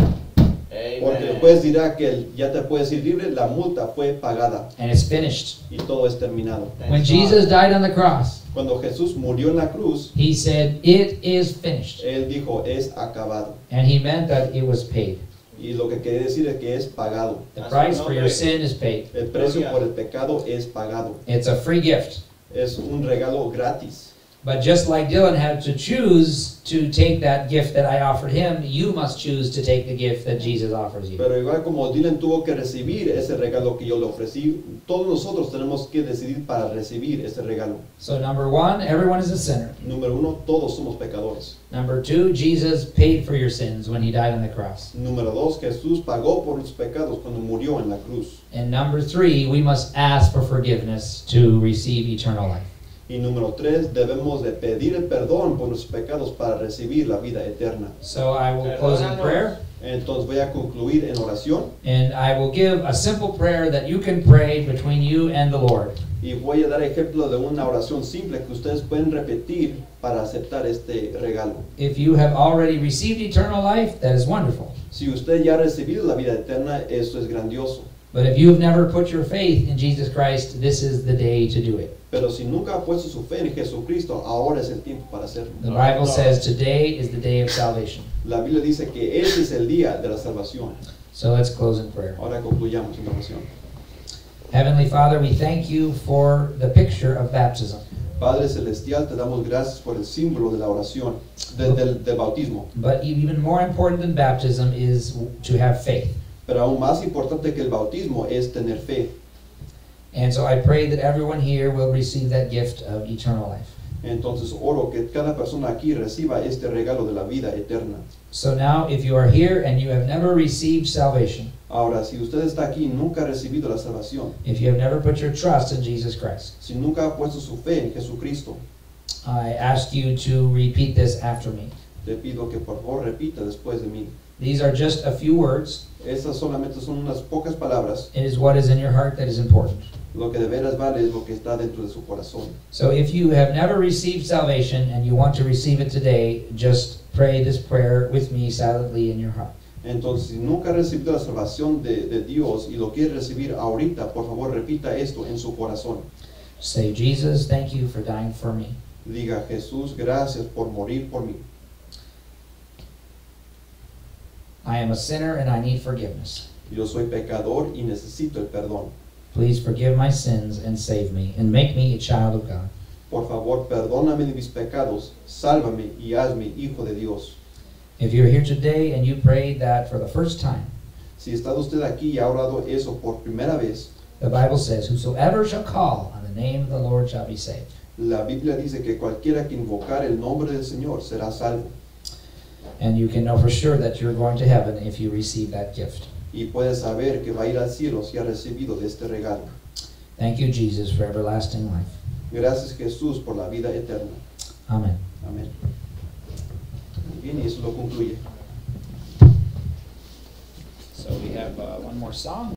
B: Porque el
C: Amen.
B: juez dirá que ya te puedes ir libre, la multa fue pagada
A: And it's finished.
B: y todo es terminado.
A: When
C: Thanks
A: Jesus
C: God.
A: died on the cross,
B: Cuando Jesús murió en la cruz,
A: he said, it is finished.
B: Él dijo, es acabado.
A: And he meant that it was paid.
B: Y lo que quiere decir es que es pagado.
A: The
C: That's
A: price
C: no
A: for your
C: break.
A: sin is paid.
B: El precio por el pecado es pagado.
A: It's a free gift.
B: Es un regalo gratis.
A: But just like Dylan had to choose to take that gift that I offered him, you must choose to take the gift that Jesus offers you.
B: Pero igual como Dylan tuvo que recibir ese regalo que yo le ofrecí, todos nosotros tenemos que decidir para recibir ese regalo.
A: So number one, everyone is a sinner.
B: Número uno, todos somos pecadores.
A: Number two, Jesus paid for your sins when he died on the cross.
B: Número dos, Jesús pagó por los pecados cuando murió en la cruz.
A: And number three, we must ask for forgiveness to receive eternal life.
B: Y número tres, debemos de pedir el perdón por nuestros pecados para recibir la vida eterna.
A: So I will close in prayer,
B: Entonces voy a concluir en oración
A: and I will give a simple prayer that you can pray between you and the Lord.
B: y voy a dar ejemplo de una oración simple que ustedes pueden repetir para aceptar este regalo.
A: If you have already received eternal life, that is wonderful.
B: Si usted ya ha recibido la vida eterna, eso es grandioso.
A: But if you've never put your faith in Jesus Christ, this is the day to do it.
B: Pero si nunca ha puesto su fe en Jesucristo, ahora es el tiempo para hacerlo.
A: The Bible says today is the day of salvation.
B: La Biblia dice que ese es el día de la salvación.
A: So let's close in prayer.
B: Ahora concluyamos en oración.
A: Heavenly Father, we thank you for the picture of baptism.
B: Padre Celestial, te damos gracias por el símbolo de la oración, del bautismo.
A: But even more important than baptism is to have faith.
B: Pero aún más importante que el bautismo es tener fe.
A: And so I pray that everyone here will receive that gift of eternal life.
B: Entonces oro que cada persona aquí reciba este regalo de la vida eterna.
A: So now, if you are here and you have never received salvation,
B: Ahora, si usted está aquí y nunca ha recibido la salvación,
A: if you have never put your trust in Jesus Christ,
B: si nunca ha puesto su fe en Jesucristo,
A: I ask you to repeat this after me.
B: te pido que por favor repita después de mí.
A: These are just a few words.
B: Estas solamente son unas pocas palabras.
A: It is what is in your heart that is important.
B: Lo que de veras vale es lo que está dentro de su corazón.
A: So if you have never received salvation and you want to receive it today, just pray this prayer with me silently in your heart.
B: Entonces, si nunca ha recibido la salvación de Dios y lo quiere recibir ahorita, por favor repita esto en su corazón.
A: Say, Jesus, thank you for dying for me.
B: Diga, Jesús, gracias por morir por mí.
A: I am a sinner and I need forgiveness.
B: Yo soy pecador y necesito el perdón.
A: Please forgive my sins and save me and make me a child of God.
B: Por favor, perdóname de mis pecados, sálvame y hazme hijo de Dios.
A: If you're here today and you prayed that for the first time,
B: Si está usted aquí y ha orado eso por primera vez,
A: the Bible says, whosoever shall call on the name of the Lord shall be saved.
B: la Biblia dice que cualquiera que invocar el nombre del Señor será salvo.
A: And you can know for sure that you're going to heaven if you receive that gift.
B: Y puede saber que va a ir al cielo si ha recibido de este regalo.
A: Thank you, Jesus, for everlasting life.
B: Gracias, Jesús, por la vida eterna.
A: Amen.
B: Amén. Muy bien, y eso lo concluye.
A: So we have one more song.